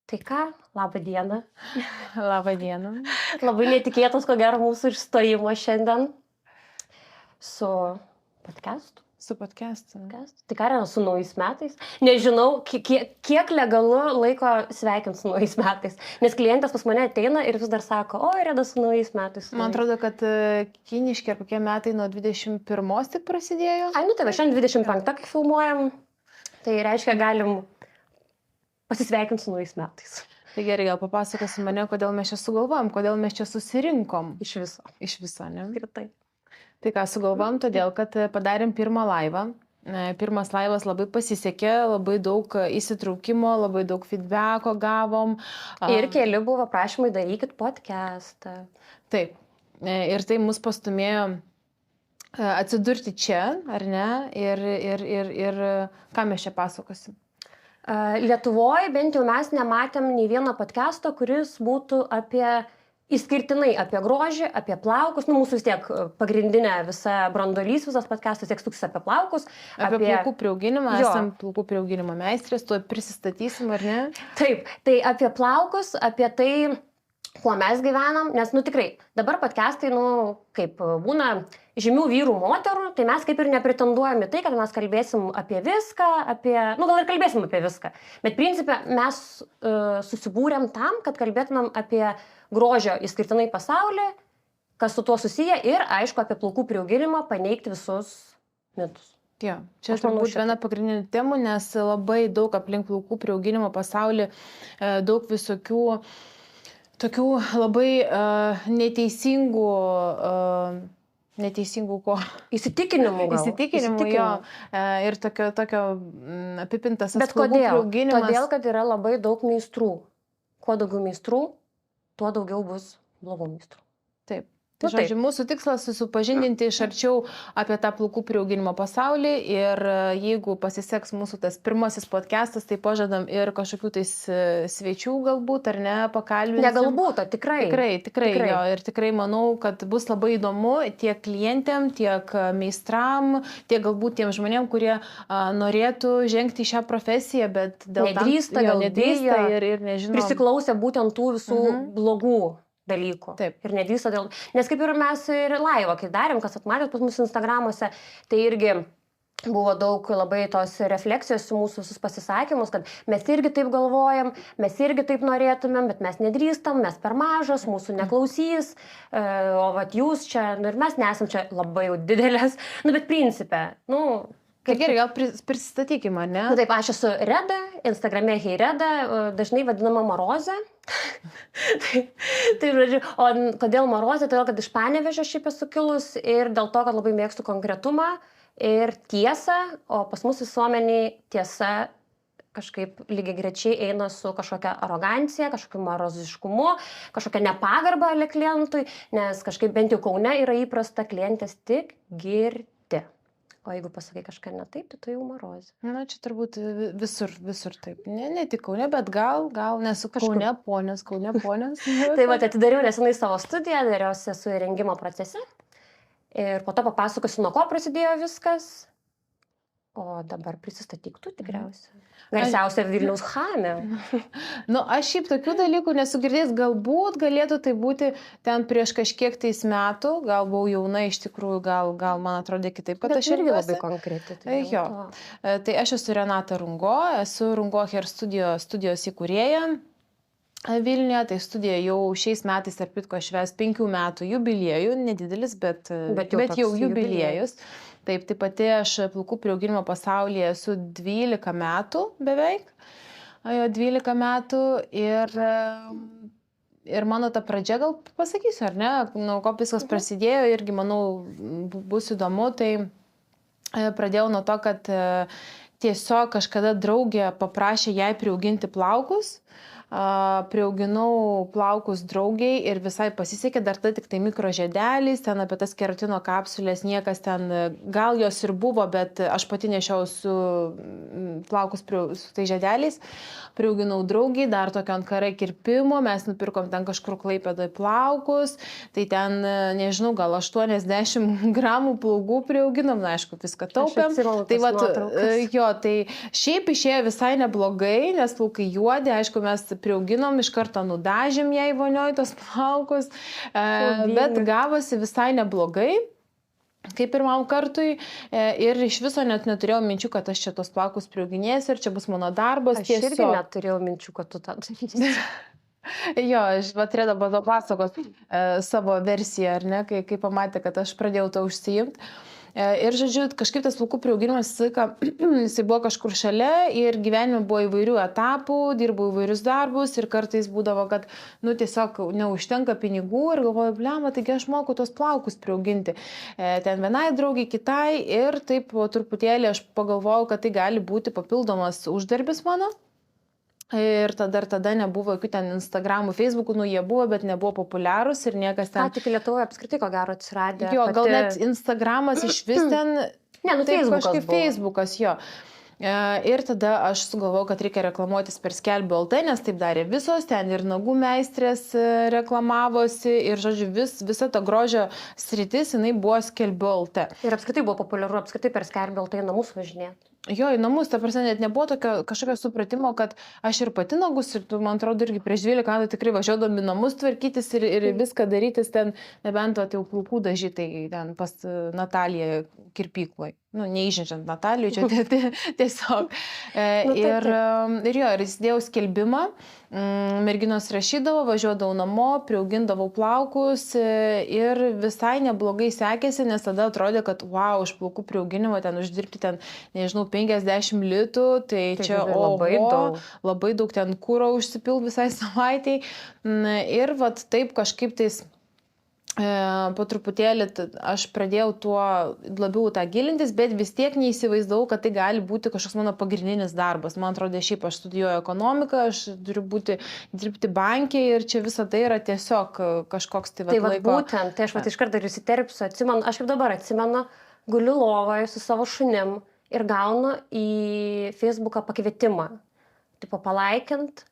Tai ką, labą dieną. Labą dieną. Labai netikėtas, ko gero, mūsų išstojimas šiandien su podcastu. Su podcastu. Tai ką yra su naujais metais? Nežinau, kiek legalu laiko sveikinti su naujais metais. Nes klientas pas mane ateina ir vis dar sako, o, Reda su naujais metais. Man atrodo, kad kiniški ar kokie metai nuo 21 tik prasidėjo. Ai, nu tai va, šiandien 25, kai filmuojam, tai reiškia, galim pasisveikinti su naujais metais. Tai gerai, gal papasakosi mane, kodėl mes čia sugalvom, kodėl mes čia susirinkom. Iš viso. Iš viso, ne? Skirtai. Tai ką sugalvom, todėl, kad padarėm pirmą laivą. Pirmas laivas labai pasisekė, labai daug įsitraukimo, labai daug feedbacko gavom. Ir keli buvo prašymai darykit podcastą. Taip. Ir tai mus pastumėjo atsidurti čia, ar ne? Ir ką mes čia pasakosim? Lietuvoje bent jau mes nematėm nei vieno podcasto, kuris būtų išskirtinai apie grožį, apie plaukus. Nu, mūsų vis tiek pagrindinė visa brandolys, visas podcastas tiek stuksis apie plaukus. Apie plaukų priauginimą, esam plaukų priauginimo meistrės, tuo prisistatysim, ar ne? Taip, tai apie plaukus, apie tai, kuo mes gyvenam, nes, nu tikrai, dabar podcastai, nu, kaip būna žymių vyrų, moterų, tai mes kaip ir nepretenduojam į tai, kad mes kalbėsim apie viską, nu gal ir kalbėsim apie viską, bet principė mes susibūrėm tam, kad kalbėtumėm apie grožio išskirtinai pasaulį, kas su tuo susiję ir, aišku, apie plaukų priauginimą, paneigti visus mitus. Jo, čia turbūt viena pagrindinių temų, nes labai daug aplink plaukų priauginimo pasaulį, daug visokių tokių labai neteisingų ko? Įsitikinimų gal. Įsitikinimų, jo. Ir tokio apipintas bet plaukų kodėl? priauginimas. Todėl, kad yra labai daug meistrų. Kuo daugiau meistrų, tuo daugiau bus blogų meistrų. Taip. Tai žodžiu, mūsų tikslas susipažindinti iš arčiau apie tą plaukų priauginimo pasaulį ir jeigu pasiseks mūsų tas pirmasis podcastas, tai pažadam ir kažkokių tais svečių galbūt, ar ne, pakalbinsim. Ne galbūt, o tikrai. Tikrai. Jo, ir tikrai manau, kad bus labai įdomu tiek klientėm, tiek meistram, tiek galbūt tiem žmonėm, kurie norėtų žengti į šią profesiją, bet dėl nedrįsta ir nežinau. Prisiklausė būtent tų visų blogų dalykų. Taip. Ir nedrįsta dėl... Nes kaip ir mes ir laivą, kai darėm, kas atmatėt pas mus Instagramuose, tai irgi buvo daug labai tos refleksijos su mūsų visus pasisakymus, kad mes irgi taip galvojam, mes irgi taip norėtumėm, bet mes nedrįstam, mes per mažas, mūsų neklausys, o vat jūs čia, nu ir mes nesam čia labai jau didelės, nu bet principe, nu... Tai gerai, gal prisistatykime, ne? Nu, taip, aš esu Reda, Instagrame HeyReda, dažnai vadinama Marozė. Tai, žodžiu, o kodėl Marozė? Todėl, kad iš Panevėžio šiaip esu kilus ir dėl to, kad labai mėgstu konkretumą ir tiesą, o pas mus visuomeniai tiesa kažkaip lygiagrečiai eina su kažkokia arogancija, kažkokiu maroziškumu, kažkokia nepagarba klientui, nes kažkaip bent jau Kaune yra įprasta klientės tik girti. O jeigu pasakai kažką ne taip, tai tu jau Marozė. Na, čia turbūt visur taip. Ne tik Kaune, bet gal nesu Kaune ponios. Tai va, atidariau nesenai savo studiją, dariausi esu įrengimo procese. Ir po to papasakosiu, nuo ko prasidėjo viskas. O dabar prisistatyk tu tikriausiai. Garsiausia Vilniaus chamė. Nu, aš šiaip tokių dalykų nesu girdėjęs, galbūt galėtų tai būti ten prieš kažkiek tais metų, gal buvau jauna iš tikrųjų, gal man atrodė kitaip, kad aš irgi labai konkreti. Tai aš esu Renata Rungo, esu Rungo Hair studijos įkūrėja Vilniuje, tai studija jau šiais metais tarp kitko švęs 5 metų jubiliejų, nedidelis, bet jau jubiliejus. Taip pati aš plaukų priauginimo pasaulyje esu 12 metų beveik, 12 metų ir mano ta pradžia, gal pasakysiu, ar ne, nuo ko viskas prasidėjo, irgi manau bus įdomu, tai pradėjau nuo to, kad tiesiog kažkada draugė paprašė jai priauginti plaukus. Priauginau plaukus draugiai ir visai pasisekė, dar tai tik tai mikrožiedelis, ten apie tas keratino kapsulės niekas ten, gal jos ir buvo, bet aš pati nešiau su plaukus su tai žiedeliais, priauginau draugiai, dar tokio ant karai kirpimo, mes nupirkom ten kažkur Klaipėdoje plaukus, tai ten, nežinau, gal 80 gramų plaukų priauginom, na aišku, viską taupėm. Tai vat, jo, Jo, tai šiaip išėjo visai neblogai, nes plaukai juodi, aišku, mes priauginom, iš karto nudažėm jai vonioj tos plaukus, bet gavosi visai neblogai. Kaip pirmam kartui ir iš viso net neturėjau minčių, kad aš čia tos plaukus priauginėsiu ir čia bus mano darbas. Aš irgi neturėjau minčių, kad tu tą darysi. Jo, aš turėdama to pasakos savo versiją, ar ne, kai pamatė, kad aš pradėjau to užsiimti. Ir, žodžiu, kažkaip tas plaukų priauginimas jisai buvo kažkur šalia ir gyvenime buvo įvairių etapų, dirbau įvairius darbus ir kartais būdavo, kad, tiesiog neužtenka pinigų ir galvoju, blema, taigi aš moku tos plaukus priauginti. Ten vienai draugiai, kitai ir taip truputėlį aš pagalvojau, kad tai gali būti papildomas uždarbis mano. Ir tada nebuvo jokių ten Instagramų, Facebookų, jie buvo, bet nebuvo populiarūs ir niekas ten... Tik Lietuvoje apskritai ko gero atsiradė. Jo, gal net Instagramas iš vis ten... Ne, Facebookas kažkaip buvo. Facebookas, jo. Ir tada aš sugalvojau, kad reikia reklamuotis per Skelbiu LT, nes taip darė visos, ten ir nagų meistrės reklamavosi ir, žodžiu, visa ta grožio sritis, jinai buvo Skelbiu LT. Ir apskritai buvo populiaru, apskritai per Skelbiu LT į namus važinėti. Jo, į namus, ta prasme, net nebuvo kažkokio supratimo, kad aš ir pati nagus, ir tu, man atrodo, irgi prieš 12 metų tikrai važiuodami namus tvarkytis ir viską darytis ten, nebent jau plaukų dažytai ten pas Nataliją kirpykloj. Neįžinčiant Natalijų, čia tiesiog. Ir įsidėjau skelbimą, merginos rašydavo, važiuodavau namo, priaugindavau plaukus ir visai neblogai sekėsi, nes tada atrodė, kad wow, iš plaukų priauginimo ten uždirbti ten, nežinau, 50 litų, tai čia labai daug ten kūro užsipild visai savaitei. Ir vat taip kažkaip tais po truputėlį aš pradėjau tuo labiau tą gilintis, bet vis tiek neįsivaizdavau, kad tai gali būti kažkoks mano pagrindinis darbas. Man atrodo, šiaip aš studijuoju ekonomiką, aš turiu dirbti bankė ir čia visa tai yra tiesiog kažkoks tai laiko. Tai būtent, tai aš iš karto ir įsiterpsiu, atsimenu, aš kaip dabar atsimenu, guliu lovoje su savo šunim ir gaunu į Facebooką pakvietimą. Tipo palaikint,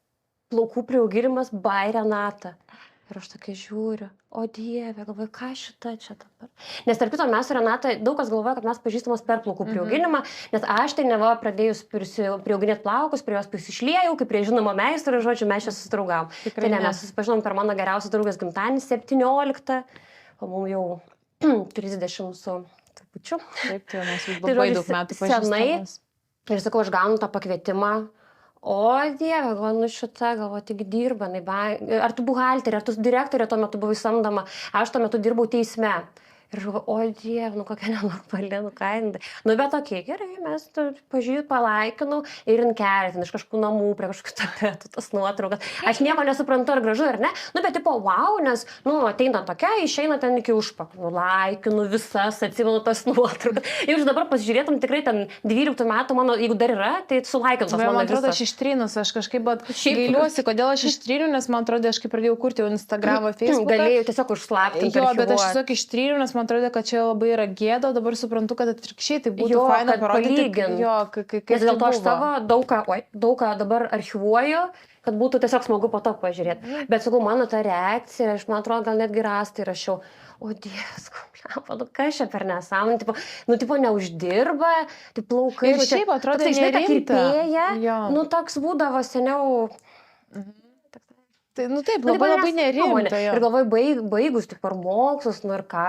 plaukų priauginimas by Renata. Ir aš tokia žiūriu, o Dieve, galvoju, ką šita čia dabar. Nes tarp kito mes su Renata, daug kas galvoja, kad mes pažįstamos per plaukų priauginimą, nes aš tai neva pradėjus priauginėti plaukus, prie jos prisišliejau, kaip prie žinomo meistro, žodžiu, mes čia susidraugavom. Tai ne, mes susipažinom per mano geriausios draugės gimtadienį 17, o mums jau 30 su trupučiu. Taip, tai mes labai daug metų pažįstamos. Ir sakau, aš gaunu tą pakvietimą. O Dieve, galvoju, šita, galvoju, tik dirba, ar tu buhalterė, ar tu direktorė tuo metu buvai samdoma, aš tuo metu dirbau teisme. Ir galvoju, o Dieve, kokia nenormali, kainai. Bet okei, gerai, mes palaikinau ir inkelėtin iš kažkokių namų, prie kažkokių tapetų, tas nuotraukas. Aš nieko nesuprantu, ar gražu, ar ne. Bet tipo, wow, nes, ateina tokia, išeina ten iki užpakalio. Laikinu visas, atsimenu tas nuotraukas. Jeigu dabar pasižiūrėtum, tikrai ten 12 metų mano, jeigu dar yra, tai sulaikintos mano visas. Man atrodo, aš ištrynus, aš kažkaip gailiuosi, kodėl aš ištryniu, nes man atrodo, aš kai pradėjau kurti Instagramą, Facebooką. Galėjau tiesiog užslaptinti. Jo, bet aš tiesiog ištryniu, nes man atrodo, kad čia labai yra gėda, dabar suprantu, kad atvirkščiai tai būtų faina parodyti. Nes dėl to aš savo daug ką dabar archivuoju, kad būtų tiesiog smagu po to pažiūrėti. Bet sakau, mano ta reakcija, aš man atrodo, gal netgi rastai rašiau, o Dievas, kas čia per nesąmonė, tipo neuždirba, tai plaukai. Ir šiaip atrodo, nerimta. Toks būdavo seniau. Tai, taip, labai nerimta. Ir galvoju, baigus tik per mokslus, ir ką.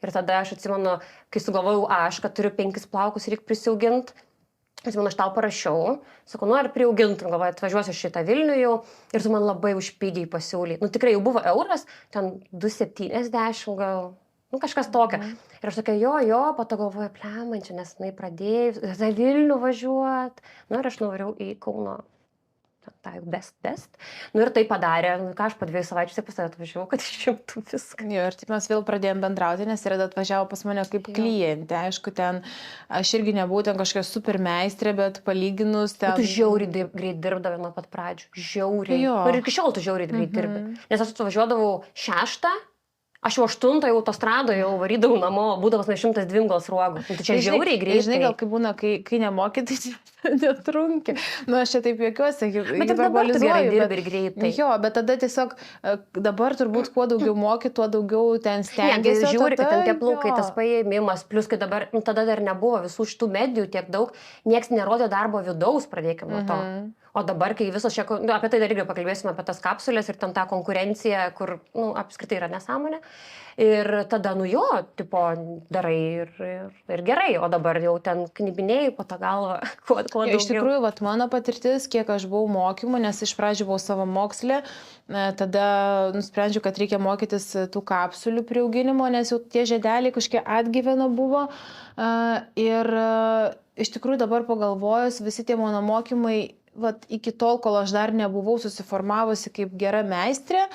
Ir tada aš atsimenu, kai sugalvojau kad turiu 5 plaukus ir reikia prisiauginti. Atsimenu, aš tau parašiau, sakau, ar priaugintum, galvoju, atvažiuosiu šitą Vilnių jau. Ir tu man labai užpigiai pasiūlyi. Tikrai jau buvo euras, ten 2,70 gal, kažkas tokio. Ir aš tokia, po to galvoju, man čia, nes jinai pradėjau į Vilnių važiuoti. Ir aš nuvariau į Kauno. Tai best. Ir tai padarė, ką aš po 2 savaičių pas tave atvažiavau, kad išimtų viską. Ir taip mes vėl pradėjom bendrauti, nes Reda atvažiavo pas mane kaip klientė. Aišku, ten aš irgi nebuvau ten kažkokia super meistrė, bet palyginus ten... Tu žiauriai greit dirbdavai nuo pat pradžių. Žiauriai. Ir iki šiol tu žiauriai greit dirbi. Nes aš atvažiuodavau 6, Aš jau 8 jau autostradoje jau varydavau namo, būdamas nuo 102 gal sruogų. Tai čia žiauriai greitai. Žinai, gal kai būna, kai nemoki, tai netrunki. Nu, aš čia taip juokiuosi, Bet ir dabar tu gerai dirbi ir greitai. Jo, bet tada tiesiog dabar turbūt kuo daugiau moki, tuo daugiau ten stengiasi. Ne, žiūri, kad ten tie plaukai, tas paėmimas, plus kai dabar, tada dar nebuvo visų šitų medijų tiek daug, nieks nerodė darbo vidaus, pradėkime nuo to. O dabar, kai visos čia, apie tai dar irgi pakalbėsime, apie tas kapsulės ir ten tą konkurenciją, kur, apskritai yra nesąmonė. Ir tada, jo, tipo, darai ir gerai, o dabar jau ten knibinėjai po tą galvą, kuo daugiau. Iš tikrųjų, vat, mano patirtis, kiek aš buvau mokymų, nes iš pradžių buvau savo mokslė, tada nusprendžiau, kad reikia mokytis tų kapsulių priauginimo, nes jau tie žiedeliai kažkiek atgyveno buvo. Ir iš tikrųjų dabar pagalvojus, visi tie mano mokymai, vat, iki tol, kol aš dar nebuvau susiformavusi kaip gera meistrė,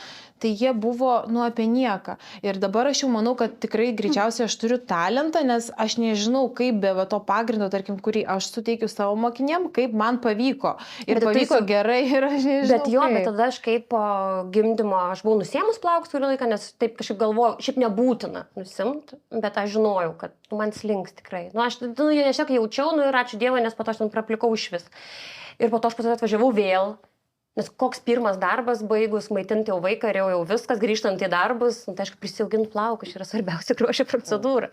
tai jie buvo, apie nieką. Ir dabar aš jau manau, kad tikrai greičiausiai aš turiu talentą, nes aš nežinau, kaip be to pagrindo, tarkim, kurį aš suteikiu savo mokinėm, kaip man pavyko. Ir bet pavyko gerai ir aš nežinau. Bet jo, bet tada aš kaip po gimdymo, aš buvau nusėmus plaukus kurį laiką, nes taip kažkaip galvojau, šiaip nebūtina nusimti, bet aš žinojau, kad man slinks tikrai. Aš tiesiog jaučiau, ir ačiū Dievui, nes po to aš ten praplikau iš vis. Ir po to aš pas atvažiavau vėl, nes koks pirmas darbas baigus, maitinti jau vaiką ir jau viskas, grįžtant į darbus, tai aišku, prisijauginti plaukus yra svarbiausia grožio procedūra.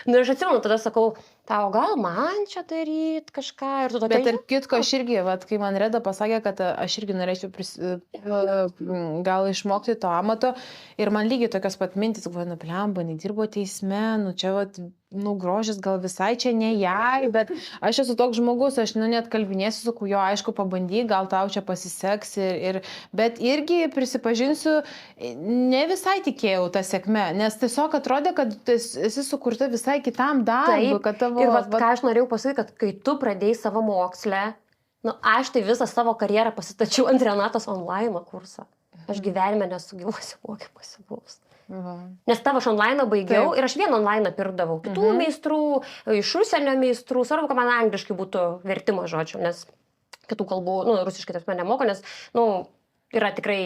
Ir aš atsimenu, tada sakau, tau gal man čia daryti kažką ir tu tokia... Bet tarp kitko, aš irgi, kai man Reda pasakė, kad aš irgi norėčiau gal išmokti to amato ir man lygiai tokios pat mintis, galvoju, blemba, nedirbo teisme, čia grožis gal visai čia ne jai, bet aš esu toks žmogus, aš net kalbinėsiu, sakau, jo, aišku, pabandyk, gal tau čia pasiseks, bet irgi prisipažinsiu, ne visai tikėjau tą sėkmę, nes tiesiog atrodė, kad esi sukurta visai kitam darbui, kad tavo... Ir ką aš norėjau pasakyti, kad kai tu pradėjai savo mokslę, aš tai visą savo karjerą pasitačiau ant Renatos online kursą. Aš gyvenime nesu gyvuose mokymuose buvus. Nes tavo aš online baigiau ir aš vieną online pirkdavau. Kitų meistrų, iš užsienio meistrų, svarbu, kad man angliškai būtų vertimo žodžių, nes kitų kalbų, rusiškai taip nemoku, nes, yra tikrai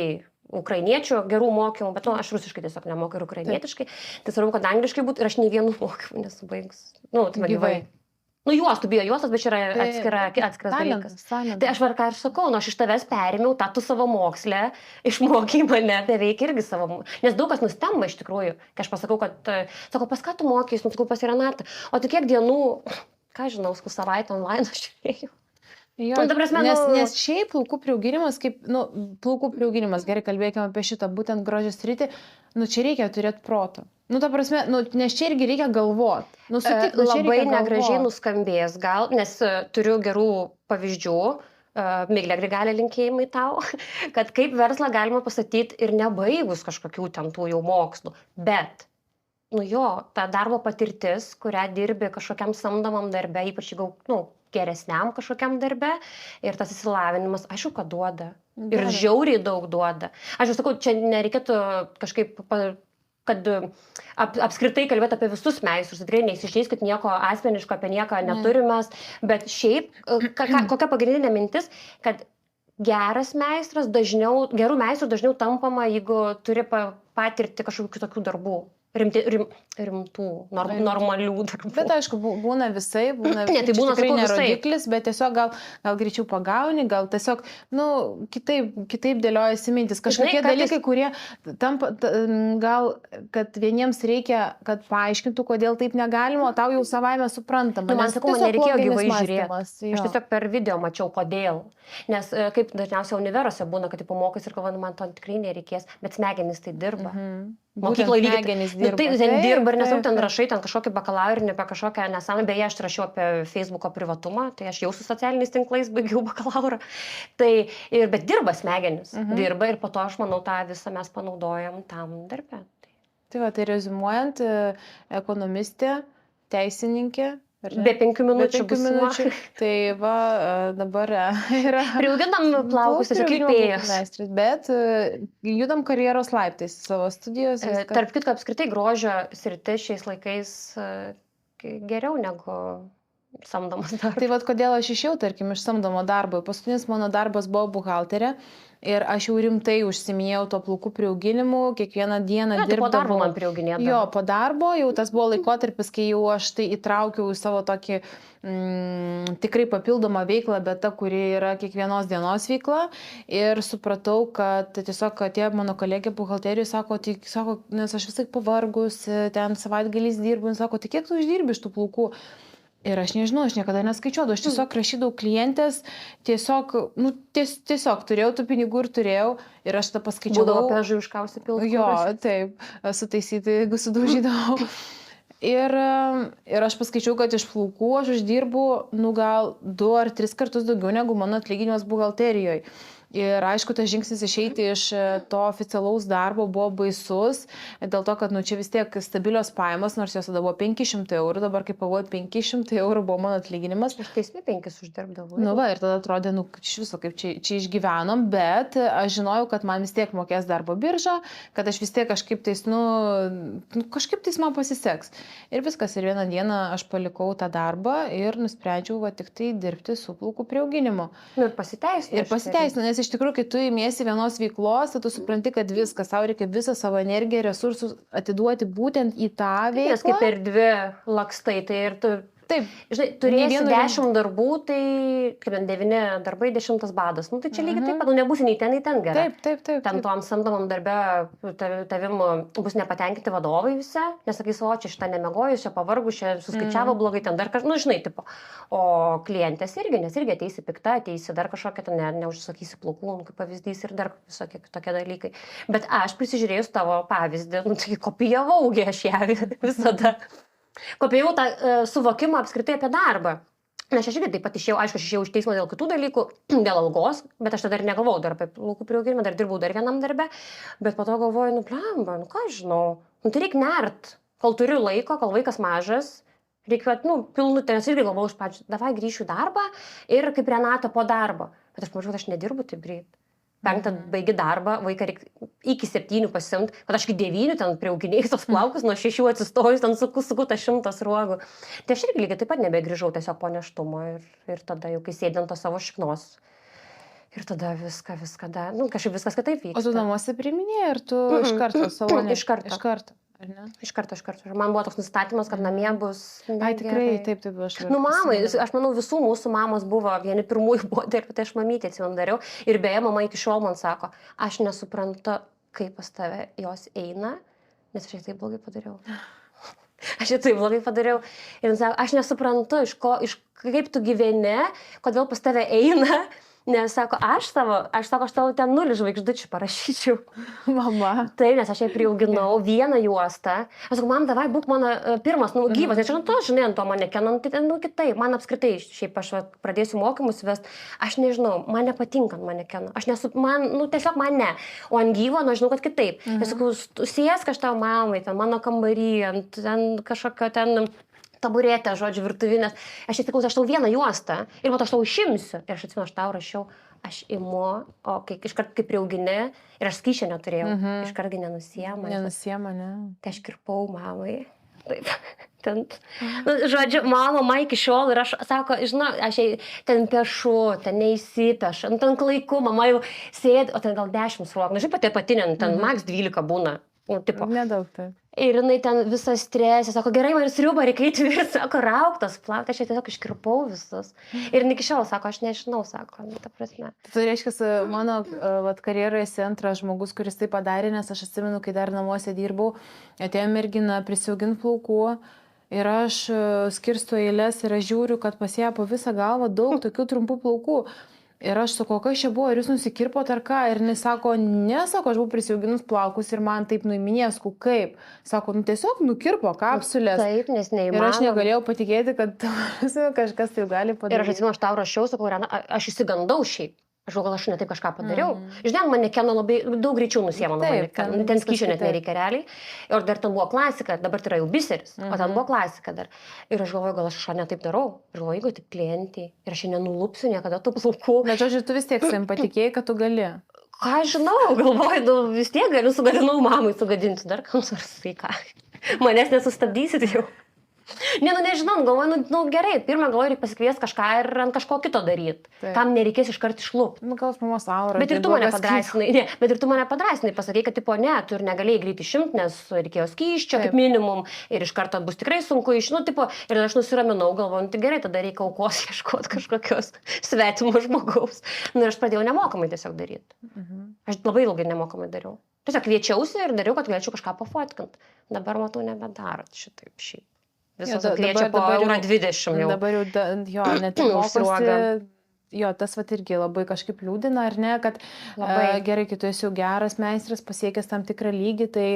ukrainiečių gerų mokymų, bet aš rusiškai tiesiog nemoku ir ukrainietiškai. Tai svarbu, kad angliškai būtų ir aš nei vienų mokymų nesubaigus. Tai gyvai. Juostų bijo juostas, bet čia yra atskiras dalykas. Tai aš ką ir sakau, aš iš tavęs perėmiau tą tu savo mokslę, išmokai mane beveik irgi savo. Nes daug kas nustemba iš tikrųjų, kai aš pasakau, kad, sako, pas ką tu mokys, sakau, pas Renatą. O tai kiek dienų, ką žinau, savaitę online aš žiūrėjau. Jo, nes šiaip plaukų priauginimas, plaukų priauginimas, gerai kalbėkime apie šitą būtent grožio sritį, čia reikia turėti protą. Ta prasme, nes čia irgi reikia galvoti. Labai negražiai nuskambės gal, nes turiu gerų pavyzdžių, Miglė Grigalė linkėjimai tau, kad kaip verslą galima pastatyti ir nebaigus kažkokių ten tų jau mokslų, bet ta darbo patirtis, kurią dirbi kažkokiam samdomam darbe, ypač geresniam kažkokiam darbe ir tas įsilavinimas, aišku, kad duoda. Ir žiauriai daug duoda. Aš jau sakau, čia nereikėtų kažkaip, kad apskritai kalbėti apie visus meistrus, tikrai neįsižeiskit nieko asmeniško, apie nieką neturimės, bet šiaip, kokia pagrindinė mintis, kad geras meistras gerų meistrų dažniau tampama, jeigu turi patirti kažkokių kitokių darbų. Rimtų, normalių darbų. Bet aišku, būna visai, būna tikrai nerodiklis, bet tiesiog gal greičiau pagauni, gal tiesiog, kitaip dėliojasi mintis. Kažkokie dalykai, kurie tampa, gal, kad vieniems reikia, kad paaiškintų, kodėl taip negalima, o tau jau savaime suprantama. Man sakau, man nereikėjo gyvai žiūrėti. Aš tiesiog per video mačiau, kodėl. Nes kaip dažniausiai univeruose būna, kad mokosi ir galvoju, man to tikrai nereikės, bet smegenys tai dirba. Mokykloje lygiai dirba ir nesau ten rašai ten kažkokį bakalaurinį apie kažkokią nesąmonę. Beje, aš rašiau apie Facebooko privatumą, tai aš jau su socialiniais tinklais baigiau bakalaurą. Bet dirba smegenis, dirba ir po to aš manau tą visą mes panaudojam tam darbe. Tai reziumuojant, ekonomistė, teisininkė. Be 5 minučių būsima. Tai dabar yra... Priauginam plaukus, tiesiog kirpėjos. Bet judam karjeros laiptais savo studijos. Tarp kitko, apskritai grožio sritis šiais laikais geriau negu samdomas darbas. Tai vad kodėl aš išėjau, tarkim, iš samdomo darbo. Paskutinis mano darbas buvo buhalterė ir aš jau rimtai užsiminėjau to plaukų priauginimu, kiekvieną dieną dirbdavau. Po darbo man priauginėdavo. Jo, po darbo jau tas buvo laikotarpis, kai jau aš tai įtraukiau į savo tokį tikrai papildomą veiklą, bet ta, kuri yra kiekvienos dienos veikla. Ir supratau, kad tiesiog tie mano kolegė buhalterijai sako, nes aš visai pavargus, ten savaitgaliais dirbu, sako, tai kiek tu uždirbi iš tų plaukų? Ir aš nežinau, aš niekada neskaičiuodavau, aš tiesiog rašydavau klientės, tiesiog turėjau tų pinigų ir turėjau, ir aš tą paskaičiavau. Būdavo pežai užkausi pilkus. Jo, taip, sutaisyti, jeigu sudaužydavau. Ir aš paskaičiau, kad iš plaukų aš uždirbu, gal 2 ar 3 kartus daugiau negu mano atlyginimas buhalterijoje. Ir aišku, tas žingsnis išeiti iš to oficialaus darbo buvo baisus, dėl to, kad čia vis tiek stabilios pajamos, nors jos tada buvo 500 eurų, dabar kaip pavojot 500 eurų buvo mano atlyginimas. Aš teisme 5 uždirbdavau. Ir tada atrodė, iš viso kaip čia išgyvenom, bet aš žinojau, kad man vis tiek mokės darbo birža, kad aš vis tiek kažkaip tais, kažkaip tais man pasiseks. Ir viskas, ir vieną dieną aš palikau tą darbą ir nusprendžiau tik tai dirbti su plaukų priauginimu. Ir pasiteisino. Nes iš tikrųjų, kai tu įmiesi vienos veiklos, tu supranti, kad viskas, tau reikia visą savo energiją, resursus atiduoti būtent į tą veiklą. Nes kaip ir 2 lakstai, tai ir tu... Taip. Žinai, turėsi 10 darbų, tai kaip 9 darbai, 10 badas. Tai čia lygiai taip pat, nebūsi nei ten gerai. Taip. Ten tuom samdomam darbe tavim bus nepatenkinti vadovai visi, nesakys, o čia šitą nemegojus, čia pavargus, čia suskaičiavo blogai, ten dar kažkas, žinai, tipo. O klientės irgi, nes irgi ateisi pikta, ateisi dar kažkokia, ten neužsakysi plaukų, kaip pavyzdys ir dar visokie tokie dalykai. Bet aš prisižiūrėjus tavo pavyzdį, tai kopijavaugi aš ją visada. Kopijau tą suvokimą apskritai apie darbą. Nes aš irgi taip pat išėjau, aišku, aš išėjau iš teismo dėl kitų dalykų, dėl algos, bet aš tada ir negalvojau dar apie plaukų priauginimą, dar dirbau dar vienam darbe, bet po to galvoju, blemba, ką aš žinau, tai reikia nert, kol turiu laiko, kol vaikas mažas, reikia, pilnutė, nes irgi galvojau iš pačių, davai grįšiu į darbą ir kaip Renata po darbo, bet aš pamačiau, kad aš nedirbu taip greit. 5 baigi darbą, vaiką reikia iki 7 pasimt, kad aš iki 9 ten priauginėjus tos plaukus, nuo 6 atsistojus, ten suku tą 100 ruogų. Tai aš irgi lygiai taip pat nebegrįžau tiesiog po nėštumo ir tada jau kai sėdint to savo šiknos. Ir tada viską, kažkaip viskas kitaip vyksta. O tu namuose priiminėjai ir tu iš karto salone? Iš karto. Iš karto. Man buvo toks nustatymas, kad namie bus... Ai, tikrai, taip, aš... Mamai, aš manau, visų mūsų mamos buvo, vieni pirmųjų buvo dirbti, tai aš mamytė atsimenu dariau. Ir beje, mama iki šiol man sako, aš nesuprantu, kaip pas tave jos eina, nes aš tai blogai padariau. Ir jis sako, aš nesuprantu, kaip tu gyveni, kodėl pas tave eina. Nes sako, aš tavo ten 0 žvaigždučių parašyčiau. Mama. Taip, nes aš ją priauginau vieną juostą. Aš sakau, man davai, būk mano pirmas, gyvas, nes žinai, ant to manekeno, kitaip. Man apskritai, šiaip aš pradėsiu mokymus vest, aš nežinau, man nepatinka ant manekeno. Tiesiog man ne. O ant gyvo, žinau, kad kitaip. Aš sakau, sėsk aš tavo mamai, ten mano kambarį, ten kažkokio ten... taburetę, žodžiu, virtuvinės. Aš sakau, aš tau vieną juostą ir po to aš tau išimsiu. Ir aš atsimenu, aš tau rašiau, aš imu, o iškart kaip priaugini ir aš skysčio neturėjau. Iškartgi nenusiema. Ne. Tai aš kirpau mamai. Taip. Žodžiu, mama iki šiol ir aš, sako, žinau, aš ten pešu, ten neįsipešu, ten klaiku, mama jau sėdi, o ten gal 10 sruogų. Žinai, pati patinė, ten maks 12 būna. Nedaug tai. Ir jinai ten visą stresę, sako, gerai, man ir sriubą reikia įtvirti, sako, rauktas, plaukas, aš tiesiog iškirpau visus. Ir iki šiol, sako, aš nežinau, sako, ta prasme. Tai reiškia, mano karjeroje esi antras žmogus, kuris tai padarė, nes aš atsimenu, kai dar namuose dirbau, atėjo mergina prisiaugint plaukų ir aš skirstu eilės ir aš žiūriu, kad pas ją po visą galvą daug tokių trumpų plaukų. Ir aš sakau, kas čia buvo, ir jūs nusikirpot ar ką? Ir jis sako, aš buvau prisiauginus plaukus ir man taip nuiminės, kaip? Sako, tiesiog nukirpo kapsulės. Taip, nes neįmanoma. Ir aš negalėjau patikėti, kad kažkas taip gali padaryti. Ir aš atsimenu, aš tau rašiau, sakau, aš įsigandau šiaip. Aš gal aš ne taip kažką padariau. Žinai, manekeno labai daug greičiau nusiema nuo manekeno. Ten skysčio net nereikia realiai. Ir dar ten buvo klasika, dabar tai yra jau biseris, o ten buvo klasika dar. Ir aš galvoju, gal aš kažką ne taip darau. Ir galvoju, jeigu taip klientai ir aš nenulupsiu niekada tų plaukų. Bet žodžiu, tu vis tiek savim patikėjai, kad tu gali. Ką aš žinau, galvoju, vis tiek galiu sugadinau mamai sugadinti dar kam nors, tai ką. Manęs nesustabdysit jau. Ne, nežinau, galvoju, gerai, pirmą galvoju, reikia pasikviesti kažką ir ant kažko kito daryti. Taip. Kam nereikės iškart išlūpti. Gal mamos aura. Bet ir tu mane padrasinai, pasakai, kad tipo ne, tu ir negalėjai greit išimti, nes reikėjo skysčio kaip minimum ir iš karto bus tikrai sunku tipo, ir aš nusiraminau, galvoju, tai gerai, tada reikia aukos ieškoti kažkokios svetimo žmogaus. Ir aš pradėjau nemokamai tiesiog daryti. Aš labai ilgai nemokamai dariau. Tiesiog kviečiausi ir dariau, kad galėčiau kažką pafotkint. Dabar matau, nebedarot šitaip šiaip. Visas kviečia po €20 jau. Dabar jau, jo, net mokosi. Jo, tas vat irgi labai kažkaip liūdina, ar ne, kad gerai, kai tu esi jau geras meistras, pasiekęs tam tikrą lygį, tai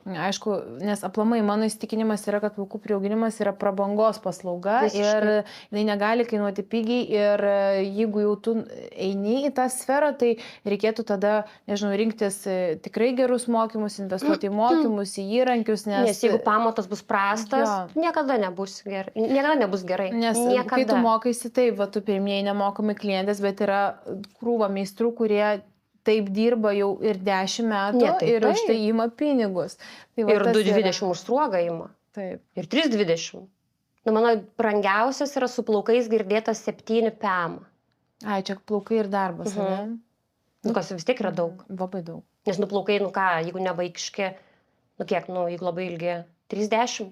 aišku, nes aplamai mano įsitikinimas yra, kad plaukų prieauginimas yra prabangos paslauga ir jinai negali kainuoti pigiai ir jeigu jau tu eini į tą sferą, tai reikėtų tada, nežinau, rinktis tikrai gerus mokymus, investuoti į mokymus, į įrankius, nes jeigu pamatas bus prastas, niekada nebus gerai. Nes kai tu mokaisi, taip, va, tu pirmieji nemokamai klientės, bet yra krūva meistrų, kurie taip dirba jau ir 10 metų ir už tai ima pinigus. Tai ir 2,20 už sruogą ima. Taip. Ir 3,20. Mano brangiausias yra su plaukais girdėtas 7 PM. Ai, čia plaukai ir darbas, ne? Kas vis tiek yra daug. Labai daug. Nes plaukai, jeigu nevaikiški, kiek, jeigu labai ilgi, 30.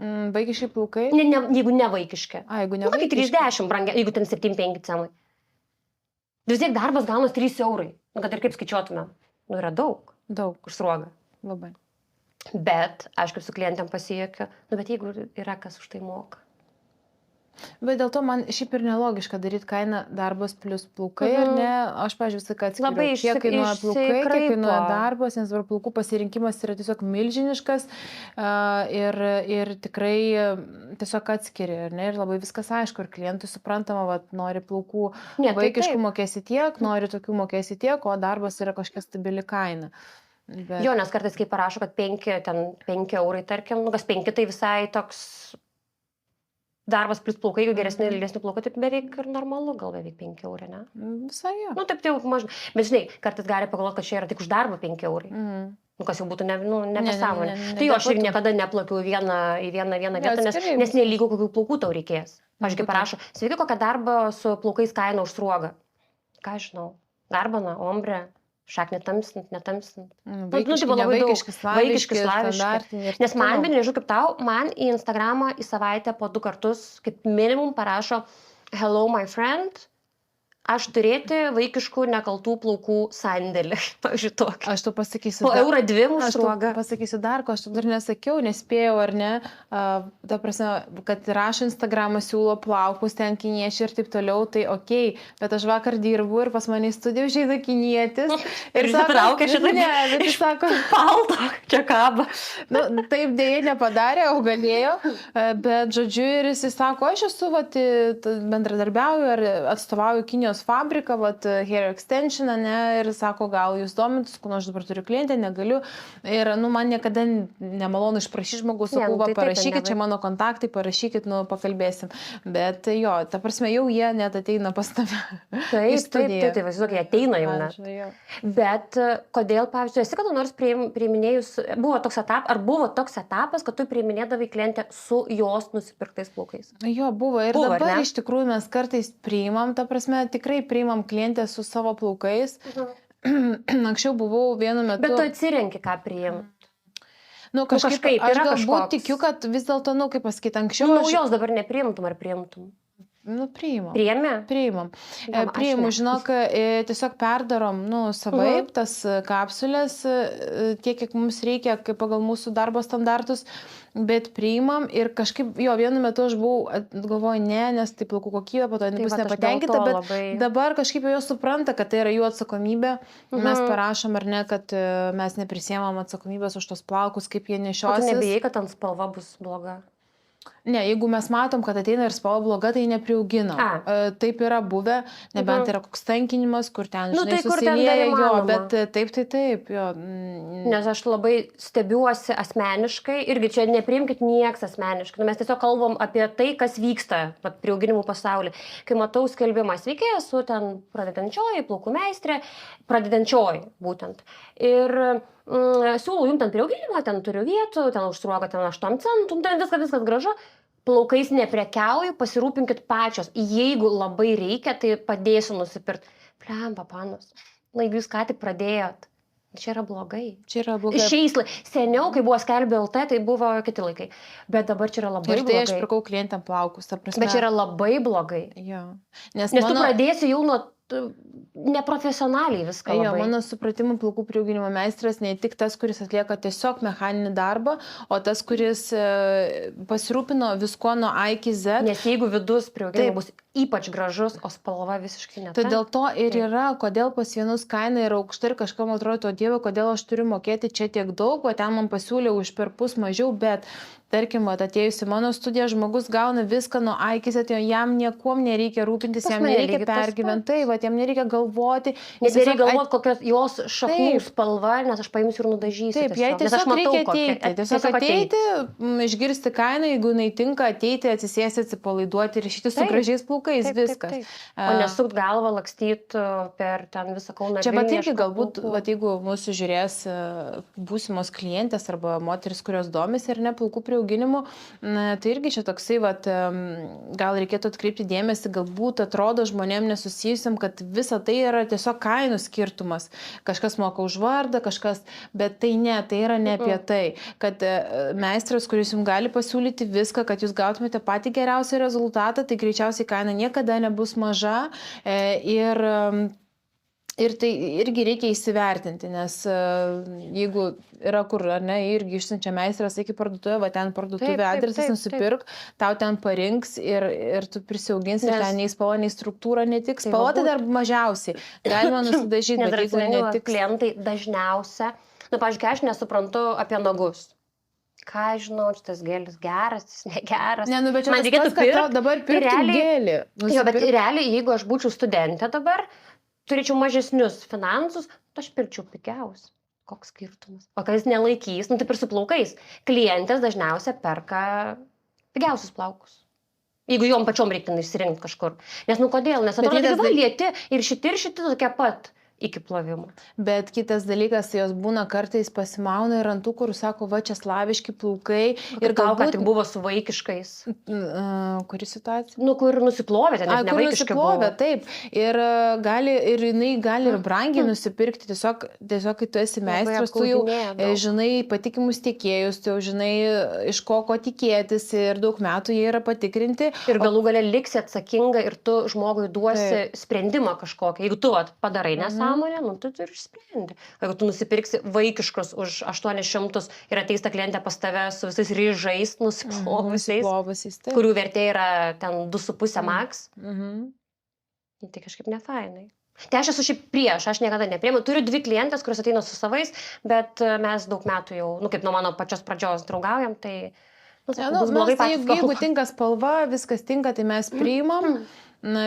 Vaikiški plaukai? Jeigu nevaikiški. Jeigu nevaikiški. 30 brangia, jeigu ten 7,5 centai. Vis tiek darbas gaunas 3 eurai. Kad ir kaip skaičiuotume. Yra daug. Daug. Už sruogą. Labai. Bet, aš kaip su klientėm pasijuokiu, bet jeigu yra kas už tai moka. Bet dėl to man šiaip ir nelogiška daryti kainą darbas plus plaukai, ar ne? Aš, pavyzdžiui, visą laiką atskiriu, kiek kainuoja plaukai, kiek kainuoja darbas, nes dabar plaukų pasirinkimas yra tiesiog milžiniškas ir tikrai tiesiog atskiri, ar ne? Ir labai viskas aišku, ir klientui suprantama, nori plaukų vaikiškų mokėsi tiek, nori tokių mokėsi tiek, o darbas yra kažkokia stabili kaina. Jo, nes kartais kai parašo, kad 5 eurai, tarkim, kas 5 tai visai toks... Darbas plus plaukai, jeigu geresni ir ilgesni plaukai, taip beveik ir normalu, gal beveik 5 eurai, ne? Visai jo. Taip jau mažai. Bet žinai, kartais gali pagalvoti, kad čia yra tik už darbą 5 eurai. Kas jau būtų nepasąmonė. Tai jo, aš ir niekada neplakiu į vieną vietą, nes nelygu kokių plaukų tau reikės. Pavyzdžiui, parašo, sveiki, kokią darbą su plaukais kaina už sruogą. Ką žinau, garbana, ombre. Šaknį tamsint, netamsint. Vaikiški, slaviški. Nes man, nežinau kaip tau, man į Instagramą į savaitę po 2 kartus, kaip minimum, parašo hello my friend, aš turėti vaikiškų nekaltų plaukų sandėlį. Pavyzdžiui, tokį. Aš tu pasakysiu. Po €2 už sruogą. Aš pasakysiu dar, ko aš dar nesakiau, nespėjau, ar ne, ta prasme, kad rašo Instagramą, siūlo plaukus, ten kiniečiai ir taip toliau, tai okei, bet aš vakar dirbu ir pas mane į studiją užeina kinietis. Ir įsitraukia šitą. Ne, bet jis sako, palto, čia kaba. Taip dėja nepadarė, o galėjo, bet žodžiu, ir jis sako, aš esu bendradarbiauju ar atstovauju Kinijos fabriką, hair extension, ne, ir sako, gal jūs domintus, kur aš dabar turiu klientę, negaliu. Ir, man niekada nemalonu išprašyti žmogus, sakau, parašykit, čia mano kontaktai, parašykit, pakalbėsim. Bet jo, ta prasme, jau jie net ateina pas tave. Taip, vaizduok, jie ateina jau net. Bet kodėl, pavyzdžiui, esi kada nors priiminėjus, buvo toks etapas, kad tu priiminėdavai klientę su jos nusipirktais plaukais? Jo, buvo. Ir dabar iš tikrųjų mes kartais priimam, ta prasme, tikrai priimam klientę su savo plaukais. Anksčiau buvau vienu metu... Bet tu atsirenki, ką priimti. Kažkaip, aš galbūt tikiu, kad vis dėlto, kaip pasakyti, anksčiau... Naujos dabar nepriimtum ar priimtum? Priimam. Priėmė? Priimu, žinok, tiesiog perdarom, savaip tas kapsulės, tiek, kiek mums reikia, kaip pagal mūsų darbo standartus, bet priimam ir kažkaip, vienu metu aš buvau, galvoju, nes tai plaukų kokybė, po to bus nepatenkinta, bet dabar kažkaip jau supranta, kad tai yra jų atsakomybė. Mes parašom, ar ne, kad mes neprisiemam atsakomybės už tos plaukus, kaip jie nešiosis. Tu nebijai, kad ant spalva bus bloga? Ne, jeigu mes matom, kad ateina ir spalva bloga, tai nepriaugina. Taip yra buvę, nebent yra koks tankinimas, kur ten, Nu, žinai, tai kur ten dar susilieja jo, įmanoma. bet taip, jo. Nes aš labai stebiuosi asmeniškai, irgi čia nepriimkit nieks asmeniškai, nu, mes tiesiog kalbam apie tai, kas vyksta priauginimų pasaulyje. Kai matau skelbimą, sveiki, esu ten pradedančioji, plaukų meistrė, pradedančioji būtent. Ir siūlau jums ten priauginimą, ten turiu vietų, ten užsruoga ten 8 centų, ten viskas gražu. Plaukais neprekiauju, pasirūpinkit pačios. Jeigu labai reikia, tai padėsiu nusipirkti. Plemba, panos, jeigu jūs ką tik pradėjot. Čia yra blogai. Seniau, kai buvo Skelbė LT, tai buvo kiti laikai. Bet dabar čia yra labai blogai. Ir tai aš pirkau klientam plaukus, ta prasme. Bet čia yra labai blogai. Jo. Nes tu pradėsi jau nuo neprofesionaliai viską. Jo, mano supratimu, plaukų priauginimo meistras ne tik tas, kuris atlieka tiesiog mechaninį darbą, o tas, kuris pasirūpino visko nuo A iki Z. Nes jeigu vidus priauginimo bus ypač gražus, o spalva visiškai ne ta. Tai dėl to ir yra, kodėl pas vienus kaina yra aukšta ir kažkam atrodo, Dieve, kodėl aš turiu mokėti čia tiek daug, o ten man pasiūlė už perpus mažiau, bet tarkim, atėjus į mano studiją, žmogus gauna viską nuo A iki Z, jam niekuom nereikia rūpintis, jam nereikia pergyventi, jam nereikia galvoti. Nereikia galvoti, kokios jos šaknų spalva, nes aš paimsiu ir nudažysiu. Taip, jai tiesiog reikia ateiti. Tiesiog ateiti, išgirsti kainą, jeigu jinai tinka, ateiti, atsisėsti, atsipalaiduoti ir išeiti su gražiais plaukais, viskas. O nesukt galvą, lakstyti per ten visą Kauną. Čia bet irgi galbūt, jeigu mūsų žiūrės būsimos klientės arba moteris, kurios domisi ir ne plaukų priauginimu, tai irgi čia toksai, gal reikėtų atkreipti dėmesį, galbūt atrodo žmonėm nesusijusiam, kad visa tai yra tiesiog kainų skirtumas. Kažkas moka už vardą, kažkas, bet tai yra ne apie tai, kad meistras, kuris jums gali pasiūlyti viską, kad jūs gautumėte patį geriausią rezultatą, tai greičiausiai kaina niekada nebus maža ir tai irgi reikia įsivertinti, nes jeigu yra kur, ar ne, irgi išsiunčia meistras iki parduotuvę, ten parduotuvė adresas, nusipirk, tau ten parinks ir tu prisiauginsi, ten nei spalva, nei struktūra netiks. Spalva tai dar mažiausiai. Galima nusidažyti, bet jeigu netiks. Klientai dažniausia, pavyzdžiui, kai aš nesuprantu apie nagus. Ką žinau, šitas gėlis geras, jis negeras. Ne, bet čia man reikėtų pirkti, dabar pirkti gėlį. Jo, bet realiai, jeigu aš būčiau studentė dabar, turėčiau mažesnius finansus, aš pirkčiau pigiausius. Koks skirtumas? O kad jis nelaikys, taip ir su plaukais. Klientės dažniausiai perka pigiausius plaukus. Jeigu jom pačiom reikia išsirinkti kažkur. Nes kodėl? Nes atrodo, kad lieti ir šiti tokie pat iki plovimo. Bet kitas dalykas, jos būna kartais pasimauna ir ant tų, kur sako, va, čia slaviški plaukai. Ir galbūt tik buvo su vaikiškais. Kuri situacija? Kur nusiplovė, ten ne vaikiškai buvo. Taip. Ir jinai gali ir brangiai nusipirkti. Tiesiog, kai tu esi meistras, tu jau žinai patikimus tiekėjus, tu jau žinai, iš ko tikėtis ir daug metų jie yra patikrinti. Ir galų gale liksi atsakinga ir tu žmogui duosi sprendimą kažkokį. Jeigu tu padarai nesąmonę, tu ir išsprendi. Jeigu tu nusipirksi vaikiškus už 800 ir ateis ta klientė pas tave su visais ryžais nusiplovusiais, kurių vertė yra ten 2,5 max, tai kažkaip nefainai. Tai aš esu šiaip prieš, aš niekada nepriemu. Turiu 2 klientės, kurios ateina su savais, bet mes daug metų jau, kaip nuo mano pačios pradžios draugaujam, tai bus blogai patys. Jeigu tinka spalva, viskas tinka, tai mes priimam.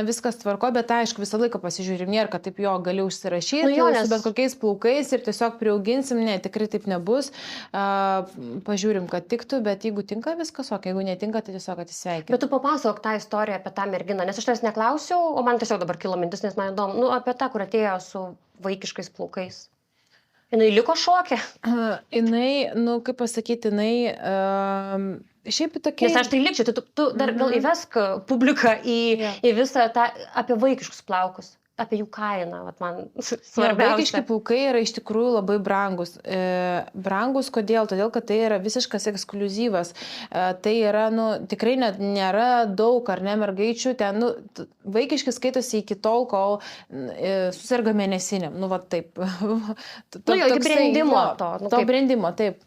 Viskas tvarko, bet aišku, visą laiką pasižiūrim, nėra, kad taip jo gali užsirašyti, su bet kokiais plaukais ir tiesiog priauginsim, ne, tikrai taip nebus. Pažiūrim, kad tiktų, bet jeigu tinka, viskas, o jeigu netinka, tai tiesiog atsisveikinti. Bet tu papasakok tą istoriją apie tą merginą, nes aš tavęs neklausiau, o man tiesiog dabar kilo mintis, nes man įdomu, apie tą, kur atėjo su vaikiškais plaukais. Jinai liko šokė? Jinai, kaip pasakyti, šiaip tokia... Nes aš tai likčiau, tu dar gal įvesk publiką į visą tą apie vaikiškus plaukus, apie jų kainą, man svarbiausia. Vaikiški plaukai yra iš tikrųjų labai brangus. Brangus kodėl? Todėl, kad tai yra visiškas ekskliuzyvas. Tai yra, tikrai nėra daug, ar ne, mergaičių, ten, vaikiški skaitosi iki tol, kol susirga mėnesinėm. Taip. Iki brendimo to. To brendimo, taip.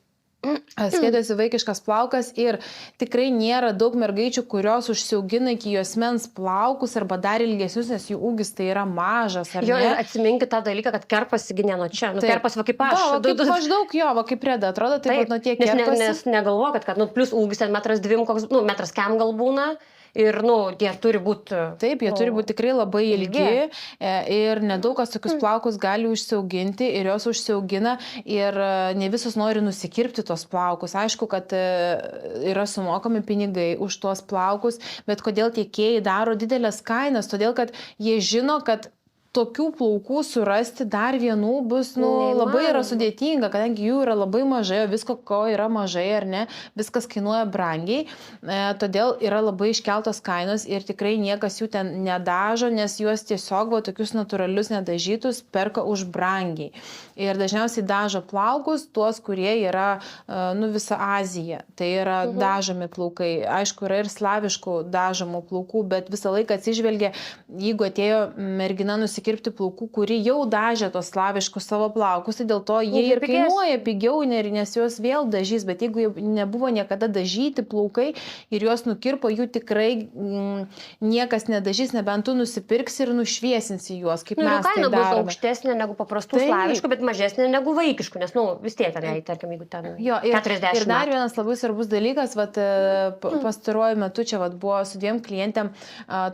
Skaitosi vaikiškas plaukas ir tikrai nėra daug mergaičių, kurios užsiaugina iki juosmens plaukus arba dar ilgesnius, nes jų ūgis tai yra mažas. Jo, ir atsiminkit tą dalyką, kad kerpasi gynė nuo čia. Nu, kerpas va kaip aš. Va, kaip maždaug jo, va kaip Reda, atrodo, taip pat nuo tiek kerpasi. Nes negalvokit, kad, nu, plus ūgis ten 1,2 m, koks, nu, 1,5 m gal būna. Ir, nu, jie turi būti... Taip, jie turi būti tikrai labai ilgi ir nedaug kas tokius plaukus gali užsiauginti ir jos užsiaugina ir ne visos nori nusikirpti tos plaukus. Aišku, kad yra sumokami pinigai už tuos plaukus, bet kodėl tiekėjai daro didelės kainas? Todėl, kad jie žino, kad tokių plaukų surasti dar vienų bus, nu, labai yra sudėtinga, kadangi jų yra labai mažai, o visko, ko yra mažai, ar ne, viskas kainuoja brangiai, todėl yra labai iškeltos kainos ir tikrai niekas jų ten nedažo, nes juos tiesiog va, tokius natūralius nedažytus perka už brangiai. Ir dažniausiai dažo plaukus tuos, kurie yra, nu, visa Azija. Tai yra dažomi plaukai. Aišku, yra ir slaviškų dažomų plaukų, bet visą laiką atsižvelgia, jeigu atėjo mergina nusikirpti plaukų, kuri jau dažė tos slaviškus savo plaukus, tai dėl to jie ir kainuoja pigiau, nes juos vėl dažys, bet jeigu nebuvo niekada dažyti plaukai ir juos nukirpo, jų tikrai niekas nedažys, nebent tu nusipirksi ir nušviesinsi juos, kaip mes tai darome. Kaina bus aukštesnė negu paprastų slaviškų, bet mažesnė negu vaikiškų, nes, nu, vis tiek ten, tarkim, jeigu ten 40 ir dar vienas labai svarbus dalykas, vat, pastaruoju metu čia vat, buvo su 2 klientėm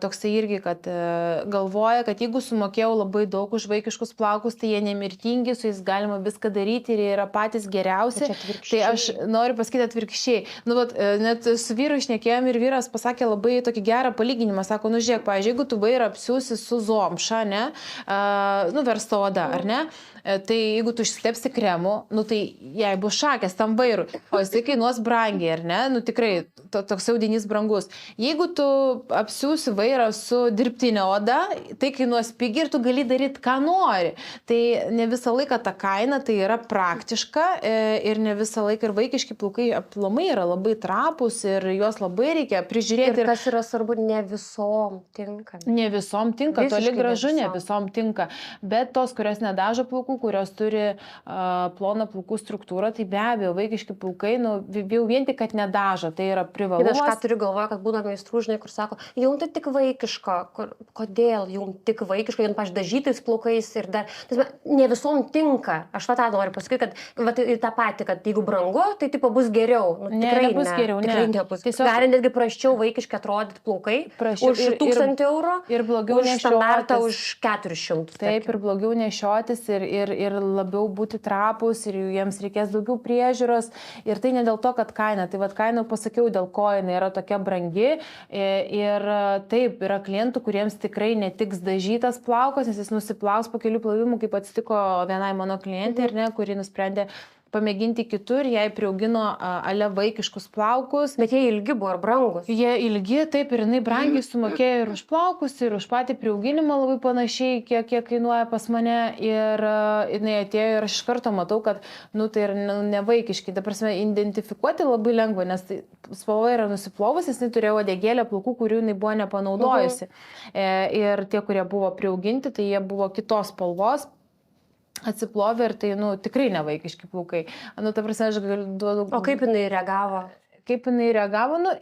toksai irgi, kad galvoja, kad jeigu sumokėjau labai daug už vaikiškus plaukus, tai jie nemirtingi, su jais galima viską daryti ir jie yra patys geriausi. Tai aš noriu pasakyti atvirkščiai. Nu, vat, net su vyru išnekėjom ir vyras pasakė labai tokį gerą palyginimą. Sako, nu žiūrėk, pavyzdžiui, jeigu tu vairą apsiūsi su zomša, ne, nu, versta oda, ar ne? Tai jeigu tu išstepsi kremu, nu tai jei bus šakės tam vairui, o jisai kainuos brangiai, ar ne? Nu tikrai, toks audinys brangus. Jeigu tu apsiūsi vairą su dirbtinė oda, tai kainuos pigiai ir tu gali daryti, ką nori. Tai ne visą laiką ta kaina, tai yra praktiška ir ne visą laiką ir vaikiški plaukai aplamai yra labai trapus ir juos labai reikia prižiūrėti. Ir kas yra svarbu, ne visom tinka. Ne visom tinka, toli gražu ne visom tinka. Bet tos, kurios nedažo plaukų, kurios turi ploną plaukų struktūrą, tai be abejo, vaikiški plaukai, nu, jau vien tik, kad nedažo, tai yra privalumas. Ir aš ką turiu galvoje, kad būna meistrų, žinai, kur sako, jums tai tik vaikiško, kodėl jums tik vaikiško, jums paždažytais plaukais ir dar, ne visom tinka. Aš tą noriu pasakyti, kad tą patį, kad jeigu brangu, tai tipo bus geriau. Nu, tikrai nebus geriau, tikrai nebus. Tiesiog gali netgi praščiau vaikiškai atrodyti plaukai už 1000 eurų ir blogiau už standartą už 400. Taip, ir blogiau nešiotis ir labiau būti trapus ir jiems reikės daugiau priežiūros ir tai ne dėl to, kad kaina. Tai vat kaina pasakiau, dėl ko jinai yra tokia brangi ir taip, yra klientų, kuriems tikrai netiks dažytas plaukas, nes jis nusiplaus po kelių plovimų, kaip atsitiko vienai mano klientė, ar ne, kuri nusprendė pamėginti kitur, jai priaugino ale vaikiškus plaukus. Bet jie ilgi buvo ir brangus. Jie ilgi, taip, ir jinai brangiai sumokėjo ir už plaukus, ir už patį priauginimą labai panašiai, kiek kainuoja pas mane. Ir jinai atėjo ir aš iš karto matau, kad, nu, tai yra ne vaikiški. Ta prasme, identifikuoti labai lengva, nes tai spalva yra nusiplovusi, jis turėjo uodegėlę plaukų, kurių jinai buvo nepanaudojusi. Ir tie, kurie buvo priauginti, tai jie buvo kitos spalvos. Atsiplovė ir tai, nu, tikrai ne vaikiški plaukai. Nu, ta prasme, aš galiu duodu... O kaip jinai reagavo? Kaip jinai reagavo? Nu,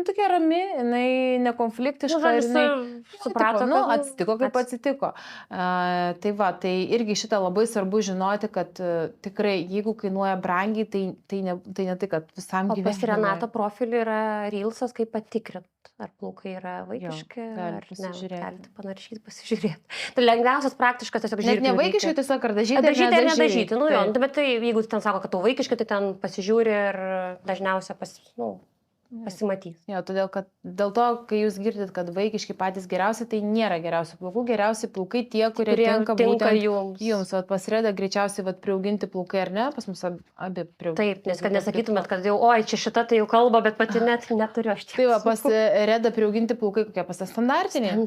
tokia rami, jinai nekonfliktiška. Nu, jinai suprato, nu, atsitiko, kaip atsitiko. Tai va, tai irgi šitą labai svarbu žinoti, kad tikrai, jeigu kainuoja brangiai, tai ne tai, kad visam gyvenimui. O pas Renatą profilį yra Reelsas, kaip patikrinti, ar plaukai yra vaikiški, ar ne, galite panaršyti, pasižiūrėti. Tai lengviausias praktiškas tiesiog žiūrėti. Net ne vaikiškai, tiesiog ar dažyti, ar nedažyti. Nu, jo, bet tai, jeigu ten sako, kad tu vaikiškai, tai ten pasižiūri ir dažniausiai pasimatys. Jo, todėl, kad dėl to, kai jūs girdit, kad vaikiški patys geriausi, tai nėra geriausių plaukų. Geriausi plaukai tie, kurie tinka būtent jums. Vat pas Redą greičiausiai vat priauginti plaukai, ar ne? Pas mus abi priauginti. Taip, nes kad nesakytumėt, kad jau, oi, čia šita tai jau kalba, bet pati net neturiu aš tiek. Tai va, pas Redą priauginti plaukai kokie? Pas tą standartiniai?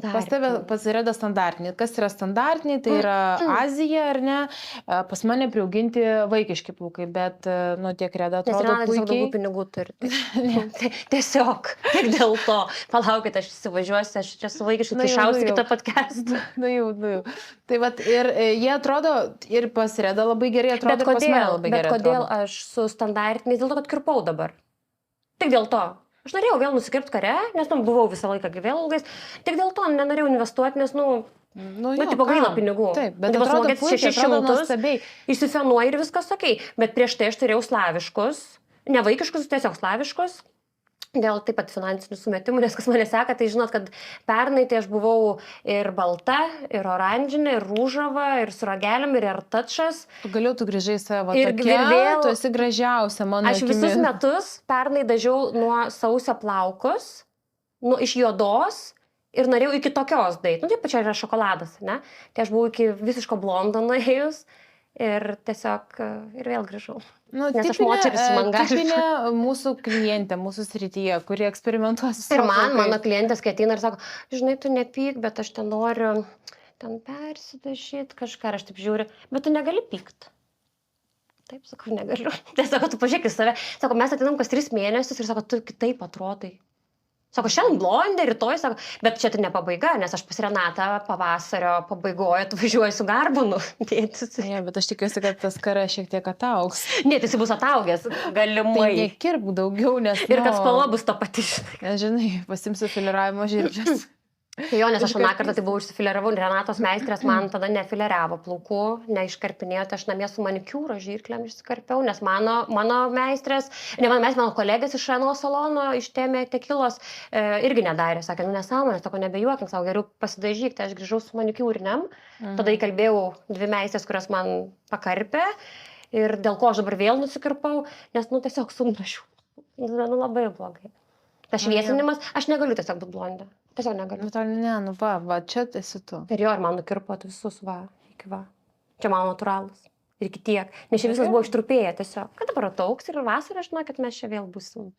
Pas Redą standartiniai. Kas yra standartiniai? Tai yra Azija, ar ne? Pas mane priauginti vaikiški plaukai, bet, nu, tiek Reda atrodo puikiai. Nes Reda tiesiog daugiau pinigų turi. Tiesiog, tik dėl to. Palaukit, aš įsivažiuosiu, aš čia su vaikišku kišausiu kitą podcastą. Jau. Tai vat, ir jie atrodo, ir pas Redą labai gerai atrodo, ir pas mane labai gerai atrodo. Bet kodėl aš su standartiniais, dėl to, kad kirpau dabar. Tik dėl to. Aš norėjau vėl nusikirpti kare, nes buvau visą laiką vėl ilgais. Tik dėl to nenorėjau investuoti, nes, tipo gaila pinigų. Taip, bet atrodo puikiai, atrodo nuostabiai. Išsifenuoji ir viskas okei. Bet prieš tai aš turėjau slaviškus, ne vaikiškus, tiesiog slaviškus. Dėl taip pat finansinių sumetimų, nes kas mane seka, tai žinot, kad pernai tai aš buvau ir balta, ir oranžinė, ir rūžava, ir su rageliam, ir artačas. Galiu, tu grįžai savo tokia, vėl, tu esi gražiausia mano Aš visus metus pernai dažiau nuo sausio plaukus, iš juodos ir norėjau iki tokios dait. Taip, čia yra šokoladas, ne? Tai aš buvau iki visiško blondo nuėjus. Ir tiesiog ir vėl grįžau. Nes aš moteris man gali. Tipinė mūsų klientė, mūsų srityje, kuri eksperimentuoja su savo. Ir mano klientės, kai ateina ir sako, žinai, tu nepyk, bet aš ten noriu ten persidažyti kažką, aš taip žiūriu, bet tu negali pykt. Taip, sakau, negaliu. Tiesiog, tu pažiūrėk į save. Sako, mes ateinam kas 3 mėnesius ir sako, tu kitaip atrodai. Sako, šiandien blondė, rytoj, sako, bet čia tai ne pabaiga, nes aš pas Renatą pavasario pabaigoje atvažiuoju su garbunu. Ne, bet aš tikiuosi, kad tas karas šiek tiek ataugs. Ne, tai jis bus ataugęs, galimai. Tai nekirpk daugiau, nes... Ir kad spalva bus ta pati. Žinai, pasimsiu filiravimo žirkles. Jo, nes aš aną kartą tai buvau išsifileravau, Renatos meistrės man tada nefileriavo plaukų, neiškarpinėjo, tai aš namie su manikiūro žirklėm išsikarpiau, nes mano meistrės, mano kolegės iš ano salono, iš Tėmė tekilos, irgi nedarė, sakė, nesąmonės, toko nebejuokim, savo geriau pasidažyk, tai aš grįžau su manikiūriniam, tada įkalbėjau 2 meistrės, kurios man pakarpė ir dėl ko aš dabar vėl nusikirpau, nes, tiesiog sungrašiu, labai blogai. Tas šviesinimas, aš negaliu tiesiog būti blondė. Tiesiog negaliu. Ne, va, čia esi tu. Ir jo, ir man nukirpot visus, iki va. Čia mano natūralus. Ir iki tiek. Nes čia viskas buvo ištrupėję tiesiog. Kad dabar atauks ir vasarą, žinau, kad mes čia vėl busim.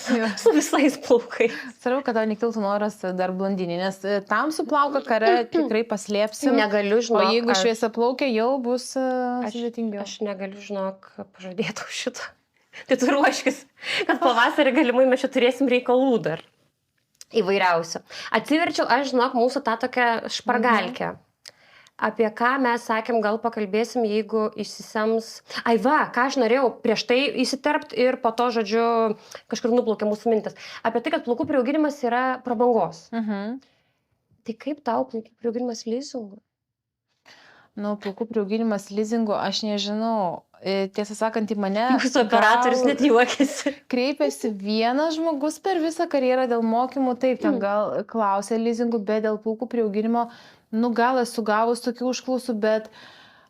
Su visais plaukai. Svarbu, kad tau nekiltų noras dar blondinį, nes tamsų plauką kare tikrai paslėpsim. Negaliu, žinok. O jeigu šviesa plaukia, jau bus sudėtingiau. Aš negaliu, žinok, pažadėtų šitą. Tai tu ruoškis, kad pavasarį galimai mes čia turėsim reikalų dar. Įvairiausių. Atsiverčiau, aš žinok, mūsų tą tokią špargalkę. Apie ką mes sakėm, gal pakalbėsim, jeigu išsisems... Ai va, ką aš norėjau prieš tai įsiterpti ir po to, žodžiu, kažkur nuplaukė mūsų mintis. Apie tai, kad plaukų priauginimas yra prabangos. Tai kaip tau plaukų priauginimas lizingu? Plaukų priauginimas lizingu, aš nežinau. Tiesą sakant, į mane... Jūsų operatorius net juokėsi. Kreipiasi vienas žmogus per visą karjerą dėl mokymų, taip, ten gal klausė lizingų, bet dėl plaukų priauginimo, gal esu gavus tokių užklausų, bet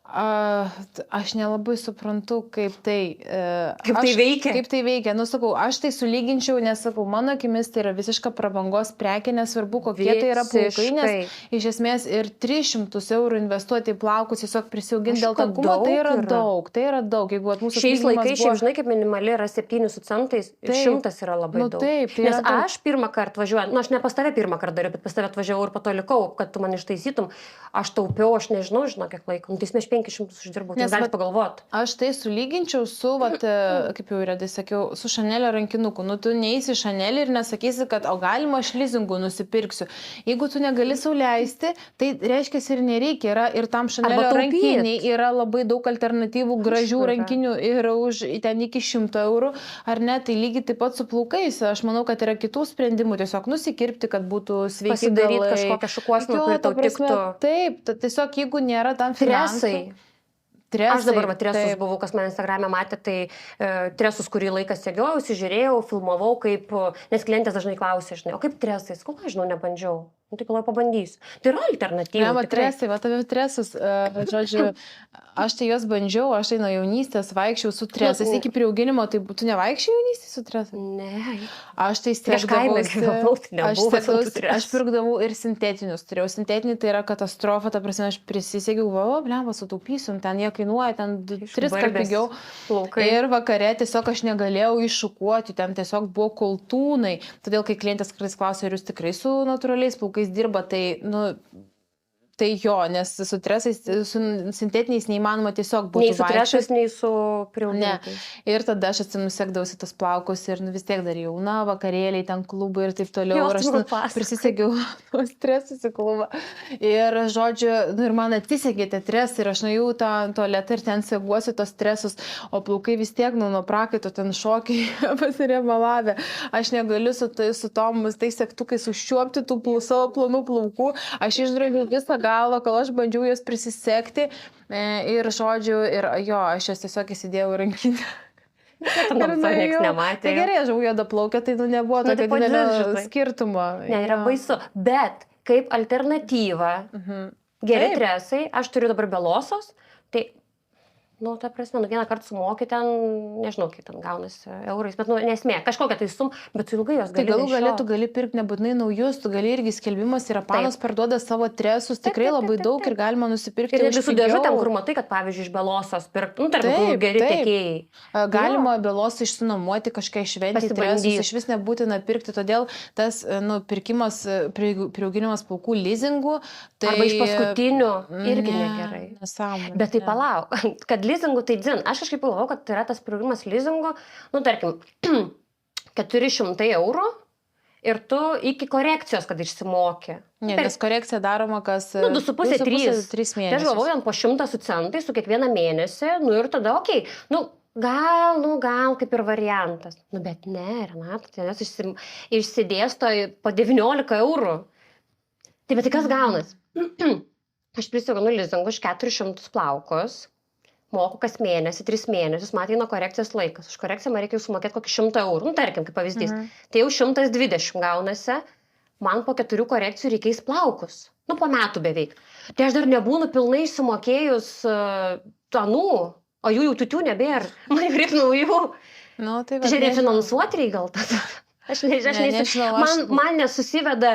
aš nelabai suprantu, kaip tai veikia. Kaip tai veikia. Sakau, aš tai sulyginčiau, nes, sakau, mano akimis tai yra visiška prabangos prekė, nesvarbu, kokie tai yra plaukai, nes iš esmės ir 300 eurų investuoti į plaukus, tiesiog prisiauginti dėl tankumo, tai yra daug. Tai yra daug. Šiais laikais, žinai, kaip minimali yra 7 centais, 100 yra labai daug. Taip, nes aš pirmą kartą važiuoju, aš ne pas tave pirmą kartą dariau, bet pas tave atvažiavau ir po to likau, kad tu man ištaisytum. Aš taupiau, aš nežinau, kiek laiko. Tai mes 500 uždirbau, tai galite pagalvoti. Aš tai sulyginčiau su, kaip jau Redai sakiau, su Šanelio rankinuku. Tu neįsi Šanelį ir nesakysi, kad o galima aš lizingų nusipirksiu. Jeigu tu negali sau leisti, tai reiškia ir nereikia. Yra ir tam Šanelio rankiniai yra labai daug alternatyvų, gražių rankinių ir už ten iki 100 eurų. Ar ne, tai lygiai taip pat su plaukais. Aš manau, kad yra kitų sprendimų. Tiesiog nusikirpti, kad būtų sveiki galai. Pasidaryti kažkokią šukuoseną, kuri tau tiktų. Taip, tiesiog jeigu nėra tam finansų. Aš dabar tresus buvau, kas man Instagram'e matė, tai tresus kurį laiką segiojau, žiūrėjau, filmavau, nes klientės dažnai klausė, žinai, o kaip tresai, sakau, aš žinau, nebandžiau. Tai galvoju, pabandysiu. Tai yra alternatyva. Tresai, apie tresus, žodžiu, aš tai juos bandžiau, aš tai nuo jaunystės vaikščiau su tresais. Iki priauginimo, tai tu nevaikščiai jaunystės su tresais? Ne. Aš tai aš pirkdavau ir sintetinius. Turėjau sintetinį, tai yra katastrofa, ta prasme, aš prisisegiau, blemba, sutaupysim, ten jie kainuoja, ten 3 kart pigiau. Ir vakare tiesiog aš negalėjau iššukuoti, ten tiesiog buvo koltūnai. Todėl, kai klientės kartais klausė, ar jūs tikrai su natūraliais plaukais dirba, tai, Tai jo, nes su tresais, su sintetiniais neįmanoma tiesiog būti Nei su tresais, nei su Ne. priaugintais. Ir tada aš nusekdavausi tos plaukus ir vis tiek dar jauna, vakarėliai, ten klubai ir taip toliau. Jo, Ir aš tu man pasakojai. prisisegiau tuos tresus į klubą. Ir, žodžiu, ir man atsisekė tie tresai ir aš nuėjau tą tualetą ir ten seguosi tos tresus, o plaukai vis tiek nuo prakaito ten šokiai pasirėmalavę. Aš negaliu su tom tais sektukais užčiuopti tų savo plonų plaukų. Aš išdraigiau visą galvą, kol aš bandžiau jas prisisekti. Ir, žodžiu, ir jo, aš jas tiesiog įsidėjau į rankinę. Tam to nieks nematė. Tai gerai, aš buvau juodaplaukė, tai nebuvo Nu, tokio tai didelio žinai. skirtumo. Ne, yra Jo. baisu. Bet kaip alternatyva, geri Taip. tresai, aš turiu dabar belosos, tai, nu, ta prasme, vieną kartą sumoki ten, nežinau, kiek ten gaunasi eurais, bet, nesmė, kažkokia tai sum, bet su ilgai jos Tai gali galų galę nešiot. tu gali pirkti nebūtinai naujus, tu gali irgi skelbimas yra panos parduoda savo tresus, tikrai taip, labai taip, daug taip. ir galima nusipirkti. Ir už visų pigiau. dėžutėm, kur matai, kad pavyzdžiui iš belosos pirkti, nu, tarp Taip, geri taip. tiekėjai. Galima belos išsinuomoti kažką šventį, Pasibandyt. tresus iš vis nebūtina pirkti, todėl tas pirkimas, priauginimas plaukų leasingų, tai Arba iš paskutinių irgi negerai. Nesąmonė. Bet tai palauk, kad leasingų tai dzin. Aš kažkaip galvojau, kad tai yra tas priaugimas leasingo, nu, tarkim, 400 eurų ir tu iki korekcijos, kad išsimoki. Ne, nes korekcija daroma kas... Nu, 2,5-3 mėnesius. Tai aš galvoju, ant po 100 su centai su kiekvieną mėnesį, nu ir tada, okei, nu, gal kaip ir variantas. Nu, bet ne, Renata, tai jos išsidėsto po 19 eurų. Tai bet tai kas gaunas? Aš prisigonu leasingų už 400 plaukus, moku kas mėnesį, 3 mėnesius, man ateina korekcijos laikas. Už korekciją man reikia sumokėti kokį 100 eurų, nu, tarkim, kaip pavyzdys. Tai jau 120 gaunasi, man po 4 korekcijų reikės plaukus. Nu, po metų beveik. Tai aš dar nebūnu pilnai sumokėjus tanų, o jų jau tutų nebėra. Man jau reikia naujų. Nu, tai Tai žiūrėjau, finansuoti reikia gal tada. Aš nežinau, man nesusiveda,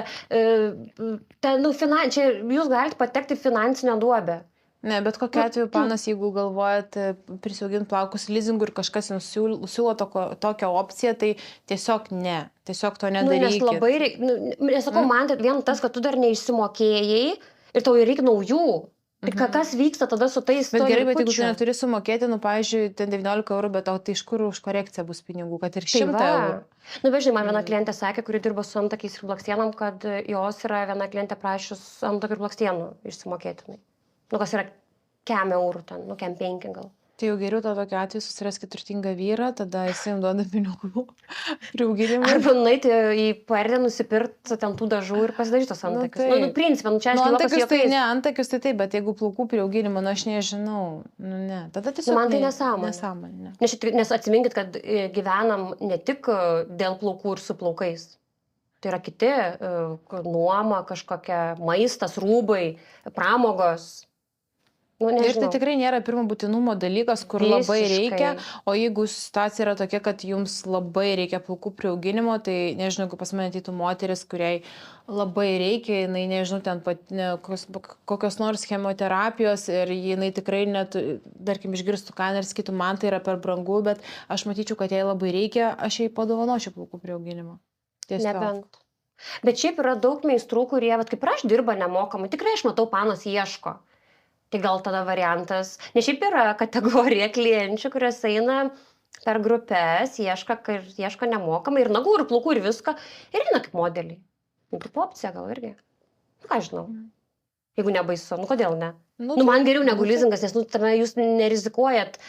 čia jūs galite patekti į finansinę duobę. Ne, bet kokiu atveju, panas, jeigu galvojat prisiauginti plaukus leasingų ir kažkas jums siūlo tokią opciją, tai tiesiog ne, tiesiog to nedarykit. Nes labai reikia, nesakau, man tai vien tas, kad tu dar neišsimokėjai ir tau reikia naujų. Ir kas vyksta tada su tais... Bet gerai, bet jeigu tu neturi sumokėti, nu, pavyzdžiui, ten 19 eurų, bet tai iš kur už korekciją bus pinigų, kad ir 100 eurų. Nu, bet žinai, man viena klientė sakė, kuri dirba su antakiais ir blakstienom, kad jos yra viena klientė prašius antakių ir blakstienų išsimokėtinai. Nu, kas yra kem eurų ten, nu, kem 5 gal. Tai jau geriau to tokiu atveju susiraskit turtingą vyrą, tada jis jums duoda pinigų priauginimui. Arba nueiti į pardę, nusipirkti ten tų dažų ir pasidaryti tos antakius. Nu, principė, čia aš antakius tai ne, antakius tai taip, bet jeigu plaukų priauginimą, nu aš nežinau, nu ne, tada tiesiog... Man tai nesąmonė. Nes atsiminkit, kad gyvenam ne tik dėl plaukų ir su plaukais. Tai yra kiti, nuoma, kažkokia maistas, rūbai, pramogos. Nu, ir tai tikrai nėra pirmo būtinumo dalykas, kur labai reikia, o jeigu situacija yra tokia, kad jums labai reikia plaukų priauginimo, tai nežinau, jeigu pas mane ateitų moteris, kuriai labai reikia, jinai, nežinau, ten kokios nors chemoterapijos ir jinai tikrai net, tarkim, išgirstų kainą ir sakytų, man tai yra per brangu, bet aš matyčiau, kad jai labai reikia, aš jai padovanočiau plaukų priauginimo. Nebent. Bet šiaip yra daug meistrų, kurie, kaip ir aš, dirba nemokamai, tikrai aš matau, panos ieško. Tai gal tada variantas, nes šiaip yra kategorija klienčių, kurios eina per grupės, ieško nemokamai ir nagų, ir plaukų, ir viską, ir eina kaip modeliai. Kaip opcija gal irgi. Nu, ką žinau. Jeigu nebaisu, nu kodėl ne? Nu, man geriau negu leasingas, nes tame jūs nerizikuojat.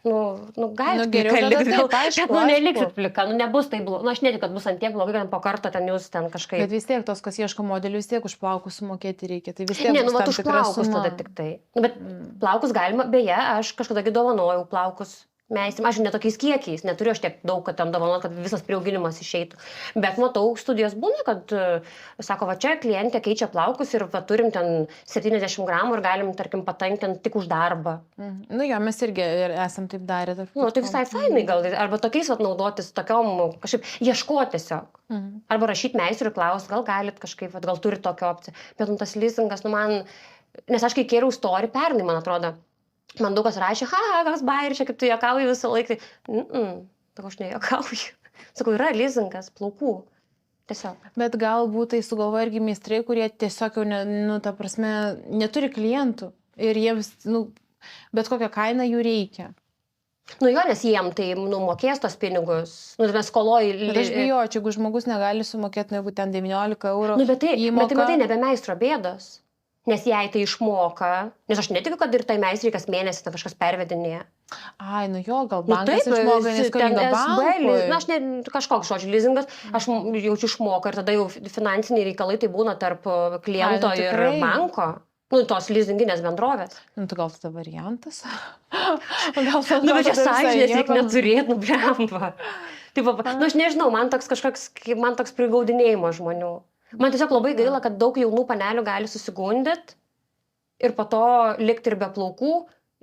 Galite geriau tada taip, aišku. Neliksit plika, nebus tai blogai. Aš netikiu, kad bus ant tiek blogai, kad po karto ten jūs ten kažkaip. Bet vis tiek tos, kas ieško modelių, vis tiek už plaukus sumokėti reikia. Tai vis tiek ne, už plaukus tada tik tai. Bet plaukus galima, beje, aš kažkada dovanojau plaukus meistrim. Aš netokiais kiekiais, neturiu aš tiek daug, kad ten dovanot, kad visas priauginimas išeitų. Bet matau, studijos būna, kad sako, va čia klientė keičia plaukus ir va turim ten 70 gramų ir galim, tarkim, patankinti tik už darbą. Nu jo, mes irgi esam taip darę. Nu, tai visai fainai gal. Arba tokiais naudotis, tokiom kažkaip ieškoti tiesiog. Arba rašyti meistrui ir klausti, gal galit kažkaip, gal turit tokią opciją. Bet tas leasingas, man, nes aš kai kėriau story pernai, man atrodo, man daug kas rašė, kas bairi, čia kaip tu juokauji visą laiką. Tai aš nejuokauju. Sakau, yra leasingas plaukų. Tiesiog. Bet galbūt tai sugalvoja irgi meistrai, kurie tiesiog jau, ta prasme, neturi klientų ir jiems, bet kokią kainą jų reikia. Jo, nes jiem tai, mokės tos pinigus. Mes skoloj... Bet aš bijočiau, jeigu žmogus negali sumokėti, jeigu ten 19 eurų Bet tai įmoka. matai, nebe meistro bėdos. Nes jei tai išmoka, nes aš netikiu, kad ir tai meistrai kas mėnesį ten kažkas pervedinėja. Ai, gal bankas išmoka, nes skolinga bankui. Aš kažkoks žodžiu, lizingas, aš jaučiu išmoką ir tada jau finansiniai reikalai tai būna tarp kliento ir banko. Tos lizinginės bendrovės. Tai gal tada variantas? Gal tada bet čia sąžinės reikia neturėti, blemba. Aš nežinau, man toks prigaudinėjimas žmonių. Man tiesiog labai gaila, kad daug jaunų panelių gali susigundyti ir po to likti ir be plaukų,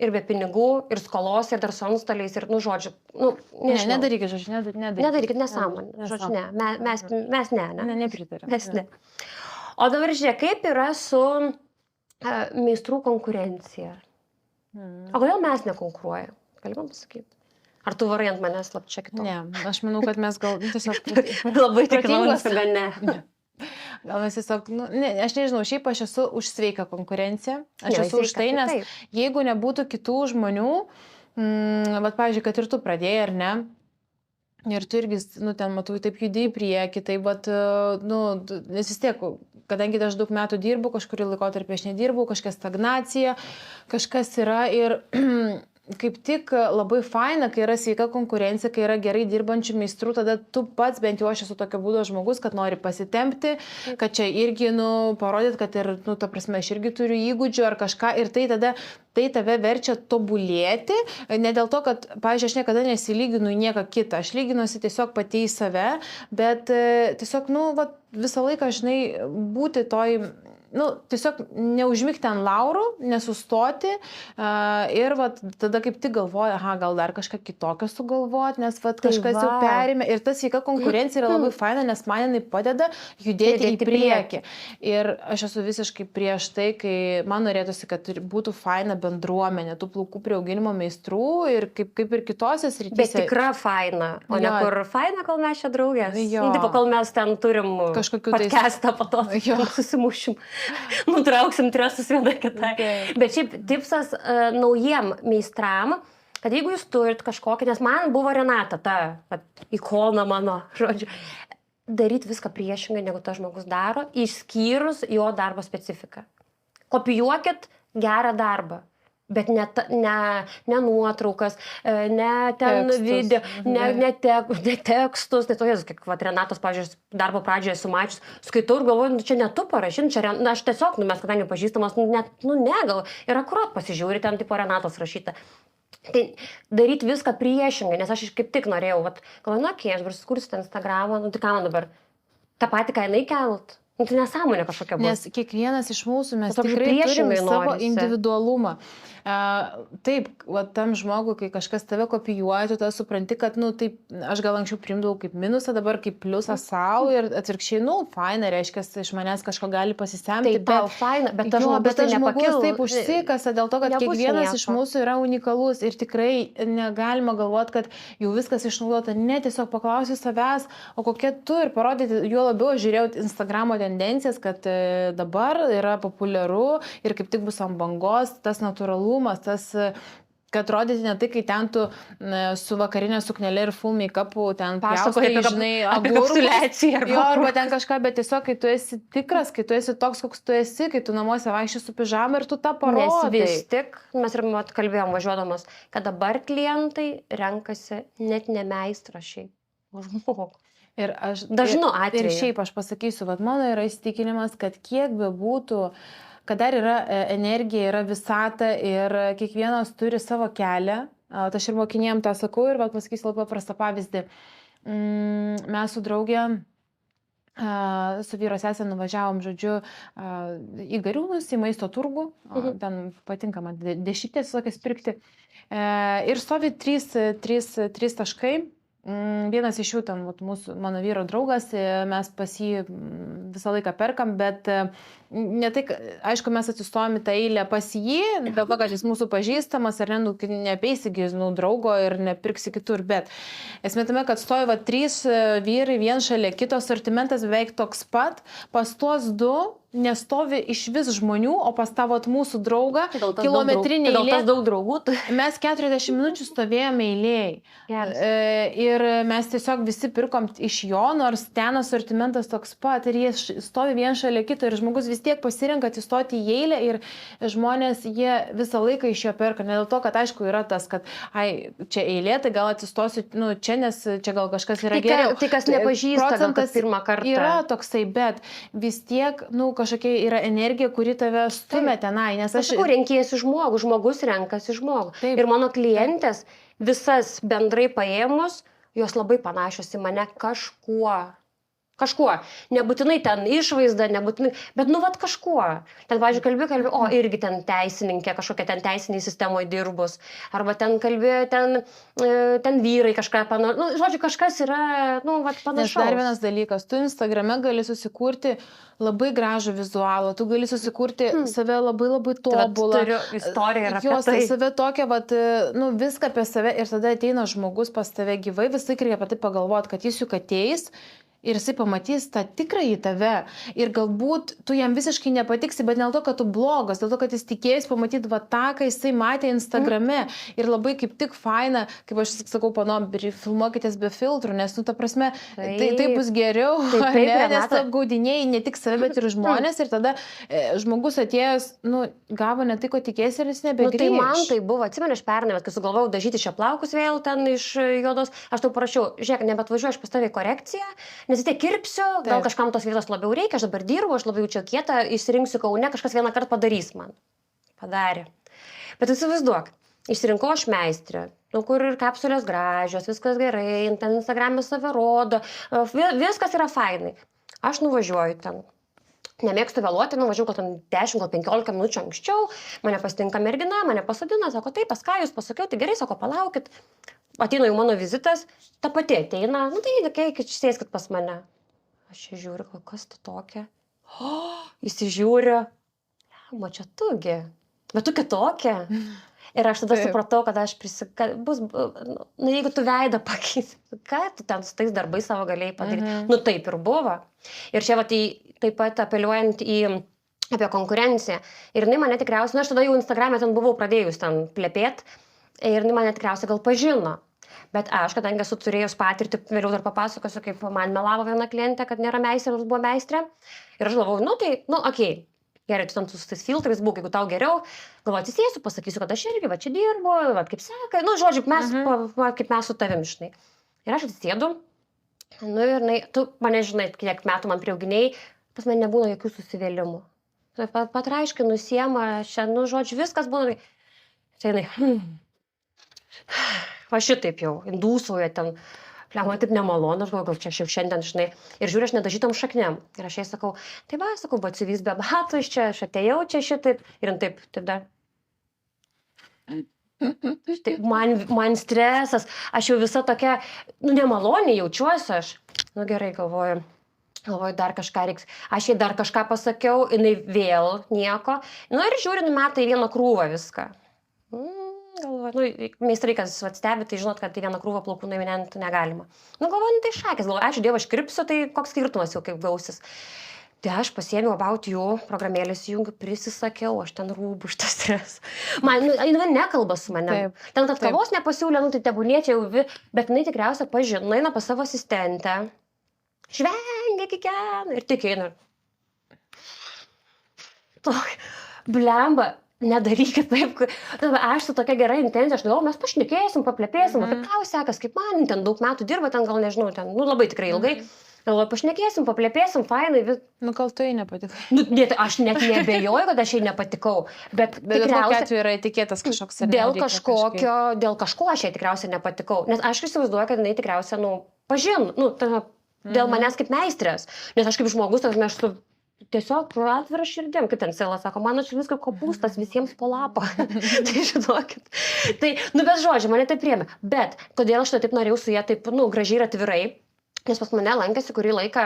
ir be pinigų, ir skolos, ir dar su antstoliais, ir, žodžiu, nežinau. Nedarykit, žodžiu, nedarykit. Nedarykit nesąmonę. Žodžiu, ne. Mes ne. Nepritariu. Mes ne. O dabar žiūrėk, kaip yra su meistrų konkurencija. O kodėl mes nekonkuruojam? Gali man pasakyti? Ar tu varai ant manęs slapčia kito? Ne, aš manau, kad mes gal tiesiog... Labai tikros, kad ne. Gal mes tiesiog, aš nežinau, šiaip aš esu už sveiką konkurenciją. Aš esu už tai, nes jeigu nebūtų kitų žmonių, pavyzdžiui, kad ir tu pradėjai, ar ne? Ir tu irgi, ten matau, taip judėjai į priekį, tai, nes vis tiek, kadangi aš daug metų dirbu, kažkurį laikotarpį aš nedirbau, kažkas stagnacija, kažkas yra ir kaip tik labai faina, kai yra sveika konkurencija, kai yra gerai dirbančių meistrų, tada tu pats, bent jau aš esu tokio būdo žmogus, kad nori pasitempti, kad čia irgi, parodyt, kad ir, ta prasme, aš irgi turiu įgūdžių ar kažką ir tai tada tai tave verčia tobulėti, ne dėl to, kad, pavyzdžiui, aš niekada nesilyginu į nieką kitą, aš lyginuosi tiesiog pati į save, bet tiesiog, visą laiką, žinai, būti toj, tiesiog neužmigti ant laurų, nesustoti ir tada kaip tik galvoja, gal dar kažką kitokio sugalvoti, nes kažkas jau perėmė ir tas sveika konkurencija yra labai faina, nes man jinai padeda judėti į priekį. Ir aš esu visiškai prieš tai, kai man norėtųsi, kad būtų faina bendruomenė, tų plaukų priauginimo meistrų ir kaip ir kitose srityse. Bet tikra faina, o ne kur faina, kol mes čia draugės. Tipo, kol mes ten turim podcastą, po to susimušim. Nutrauksim tresus viena kitai. Bet šiaip tipsas naujiem meistram, kad jeigu jūs turit kažkokį, nes man buvo Renata, ta ikona mano, žodžiu, daryti viską priešingai, negu tas žmogus daro, išskyrus jo darbo specifiką. Kopijuokit gerą darbą. Bet ne nuotraukas, ne ten video, ne tekstus, tai tokias, kaip Renatos, pavyzdžiui, darbo pradžioje esu mačius, skaitau ir galvoju, čia ne tu parašin, čia aš tiesiog, mes kadangi pažįstamas, gal ir akurat pasižiūri, ten tipo Renatos rašyta. Tai daryti viską priešingai, nes aš kaip tik norėjau, galvoju, aš dabar skursiu tą Instagramą, tai ką man dabar, tą patį ką jinai kelt. Tai nesąmonė kažkokia bus. Nes kiekvienas iš mūsų mes tikrai turime savo individualumą. Taip, tam žmogui, kai kažkas tave kopijuoja, tu tada supranti, kad, taip, aš gal anksčiau primdavau kaip minusą, dabar kaip pliusą savo ir atvirkščiai, faina, reiškia, iš manęs kažko gali pasisemti. Tai tau faina, bet tas žmogus taip užsikasa dėl to, kad kiekvienas iš mūsų yra unikalus ir tikrai negalima galvoti, kad jau viskas išnaudota. Ne, tiesiog paklausi savęs, o kokia tu ir parodyti, juo labiau žiūrėjau Instagramo tendencijas, kad dabar yra populiaru ir kaip tik bus ant bangos tas natūralumas, tas, kad rodyti ne tai, kai ten tu su vakarinė suknelė ir full make-upu ten pasakoji, žinai, agurkulaciją arba ten kažką, bet tiesiog, kai tu esi tikras, kai tu esi toks, koks tu esi, kai tu namuose vaikščiai su pižama ir tu tą parodai. Nes vis tik, mes ir kalbėjom važiuodamas, kad dabar klientai renkasi net ne meistrą šiaip, o žmogų. Ir aš dažnu atveju. Ir šiaip aš pasakysiu, mano yra įsitikinimas, kad kiek be būtų, kad dar yra energija, yra visata ir kiekvienas turi savo kelią. Aš ir mokinėjom tą sakau ir pasakysiu labai paprastą pavyzdį. Mes su draugė, su vyro sesė nuvažiavom, žodžiu, į Gariūnus, į maisto turgų. Ten patinka man dešimtės tokias pirkti. Ir stovi trys taškai. vienas iš jų, ten, mano vyro draugas, mes pas jį visą laiką perkam, bet ne tai, aišku, mes atsistojame tą eilę pas jį, dėl to, kad jis mūsų pažįstamas, ar ne, nepeisigi draugo ir nepirksi kitur, bet esmė tame, kad stovi 3 vyrai, vien šalia kito, sortimentas beveik toks pat, pas tuos 2 nestovi iš vis žmonių, o pas tavo mūsų draugą kilometrinė eilė. Gal tas daug draugų? Mes 40 minučių stovėjome eilėj. Ir mes tiesiog visi pirkom iš jo, nors ten asortimentas toks pat ir jie stovi vien šalia kito ir žmogus vis tiek pasirenka atsistoti į eilę ir žmonės jie visą laiką iš jo perka. Ne dėl to, kad aišku yra tas, kad čia eilė, tai gal atsistosiu čia, nes čia gal kažkas yra geriau. Tai kas nepažįsta, procentas pirmą kartą. Yra toksai, bet vis tiek, kažkokia yra energija, kuri tave stumia tenai. Nes aš sakau, renkiesi žmogų, žmogus renkasi žmogų. Taip. Ir mano klientės visas bendrai paėmus, jos labai panašios į mane kažkuo. Nebūtinai ten išvaizda, nebūtinai, bet kažkuo. Ten, pavyzdžiui, kalbė, o irgi ten teisininkė, kažkokia ten teisiniai sistemoje dirbus. Arba ten kalbė, ten vyrai kažką panašaus. Žodžiu, kažkas yra, panašaus. Nes dar vienas dalykas, tu Instagrame gali susikurti labai gražų vizualą, tu gali susikurti save labai tobulą. Tai turiu istoriją ir apie tai. Save tokia, viską apie save ir tada ateina žmogus pas tave gyvai, visai reikia apie tai pagalvoti, kad jis juk ateis ir jisai pamatys tą tikrąjį tave. Ir galbūt tu jam visiškai nepatiksi, bet ne dėl to, kad tu blogas, dėl to, kad jis tikėjęs pamatyti tą, ką jisai matė Instagrame. Ir labai kaip tik faina, kaip aš sakau, filmuokitės be filtrų, nes, ta prasme, tai bus geriau, nes tu apgaudinėjai ne tik save, bet ir žmonės. Ir tada žmogus atėjęs, gavo ne tai, ko tikėjęs ir jis nebegrįš. Tai man tai buvo, atsimenu, aš pernai, kai sugalvojau dažyti šią plaukus vėl ten iš juodos, aš tau parašiau, žiūrėk, nebetvažiuoju, aš pas tavę į korekciją, nes tai kirpsiu, gal kažkam tos vietos labiau reikia, aš dabar dirbu, aš labai jaučiu kietą, išsirinksiu Kaune, kažkas vieną kartą padarys man. Padarė. Bet įsivaizduok, išsirinkau aš meistrę, kur ir kapsulės gražios, viskas gerai, ten Instagram'e save rodo, viskas yra fainai. Aš nuvažiuoju ten. Nemėgstu vėluoti, nuvažiuoju gal ten 10, gal 15 minučių anksčiau, mane pasitinka mergina, mane pasodina, sako, taip, pas ką jūs pasakiau, tai gerai, sako, palaukit. Ateina jau mano vizitas, ta pati ateina, tai sėskit pas mane. Aš čia žiūriu, kas tu tokia? Įsižiūriu, čia tugi, bet tu kitokia. Ir aš tada supratau, kad aš jeigu tu veidą pakeisi, ką tu ten su tais darbais savo galėjai padaryti? Taip ir buvo. Ir čia taip pat apeliuojant apie konkurenciją. Ir jinai mane tikriausiai, aš tada jau Instagram'e ten buvau pradėjus ten plepėt, ir jinai mane tikriausiai gal pažino. Bet aš, kadangi esu turėjus patirtį, vėliau dar papasakosiu, kaip man melavo viena klientė, kad nėra meistrė, nors buvo meistrė. Ir aš galvojau, okei, gerai, tu ten su tais filtrais būk, jeigu tau geriau. Galvoju, atsisėsiu, pasakysiu, kad aš irgi čia dirbu, kaip seka, žodžiu, kaip mes su tavim, žinai. Ir aš atsisėdu, ir tu mane žinai, kiek metų man priauginiai, pas mane nebūna jokių susivėlimų. Patraiškai nusiema, žodžiu, viskas būna. Tai va šitaip jau, dūsauja ten, man taip nemalonu, aš galvoju, gal čia aš jau šiandien, žinai, ir žiūriu, aš nedažytom šakniem. Ir aš jai sakau, tai va, sakau, batsiuvys be batų, aš atėjau čia šitaip, ir taip dar. Man stresas, aš jau visa tokia, nemaloniai jaučiuosi aš. Gerai, galvoju, dar kažką reiks. Aš jai dar kažką pasakiau, jinai vėl nieko. Ir žiūriu, meta į vieną krūvą viską. Galvoju, meistrai, kas stebi, tai žinot, kad į vieną krūvą plaukų nuiminti negalima. Galvoju, tai šakės, galvoju, ačiū Dievui, aš kirpsiu, tai koks skirtumas jau kaip gausis. Tai aš pasiėmiau About You, programėlės įjungiu, prisisakiau, aš ten rūbų šitą stresą. Jinai nekalba su manim. Ten kad kavos nepasiūlė, tai tebūnėčiai jau, bet jinai tikriausiai pažino, eina pas savo asistentę, žvengia kiekvieną ir tik eina. Blemba. Nedarykit taip, aš su tokia gera intencija, aš galvoju, mes pašnekėsim, paplepėsim, kaip tau sekas, kaip man, ten daug metų dirba, ten gal nežinau, ten, labai tikrai ilgai, galvoju, pašnekėsim, paplepėsim, fainai. Gal tu jai nepatikai? Aš net nebejoju, kad aš jai nepatikau, bet kokiu atveju yra etikėtas kažkoks. Dėl kažko aš jai tikriausiai nepatikau, nes aš įsivaizduoju, kad jinai tikriausiai, pažin, dėl manęs kaip meistrės, nes aš kaip žmogus, aš esu tiesiog atvira širdim, kaip ten Sela sako, mano čia viską kopūstas, visiems po lapą. Tai žinokit. Tai, bet žodžiu, mane tai priėmė. Bet kodėl aš taip norėjau su jie taip, gražiai ir atvirai, nes pas mane lankėsi kurį laiką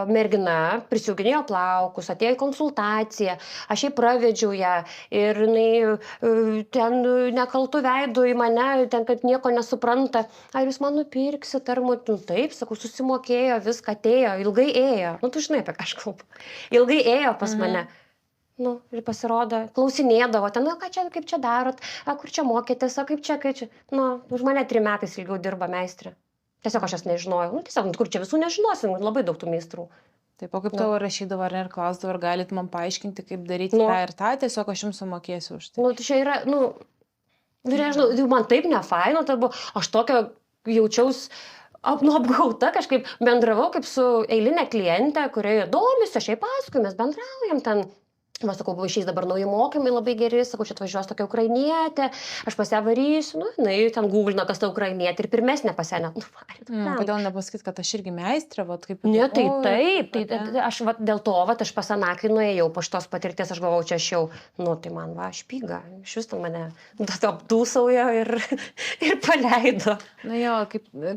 mergina, prisiauginėjo plaukus, atėjo į konsultaciją, aš jai pravedžiau ją ir jinai ten nekaltų veidų į mane, ten, kad nieko nesupranta. Ar jūs man nupirksit, ar taip, sakau, susimokėjo, viską atėjo, ilgai ėjo. Tu žinai, apie ką aš kalbu. Ilgai ėjo pas mane. Ir pasirodo, klausinėdavo, ten, ką čia, kaip čia darot, kur čia mokėtės, kaip čia. Už mane 3 metais ilgiau dirba meistrė. Tiesiog aš jas nežinojau. Tiesiog, kur čia visų nežinosim, labai daug tų meistrų. Taip, o kaip tavo rašydavo ar ne, ir klausdavo, ar galit man paaiškinti, kaip daryti tą ir tą, tiesiog aš jums sumokėsiu už tai. Tai čia yra, nežinau, man taip nefaino, tai buvo, aš tokia jaučiaus apgauta, kažkaip bendravau kaip su eilinė klientė, kurioje domisi, aš jai paskui, mes bendraujam ten. Aš sakau, išeis dabar nauji mokymai labai geri, sakau, čia atvažiuos tokia ukrainietė, aš pas ją varysiu, ten googlina, kas ta ukrainietė ir pirmesnė pas ją net. Kodėl nepasakyt, kad aš irgi meistrė, kaip... Ne, tai taip, aš dėl to, aš pas Anakai nuėjau po šitos patirties, aš galvau, čia aš jau, tai man aš pyga, iš vis ten mane apdūsauja ir paleido.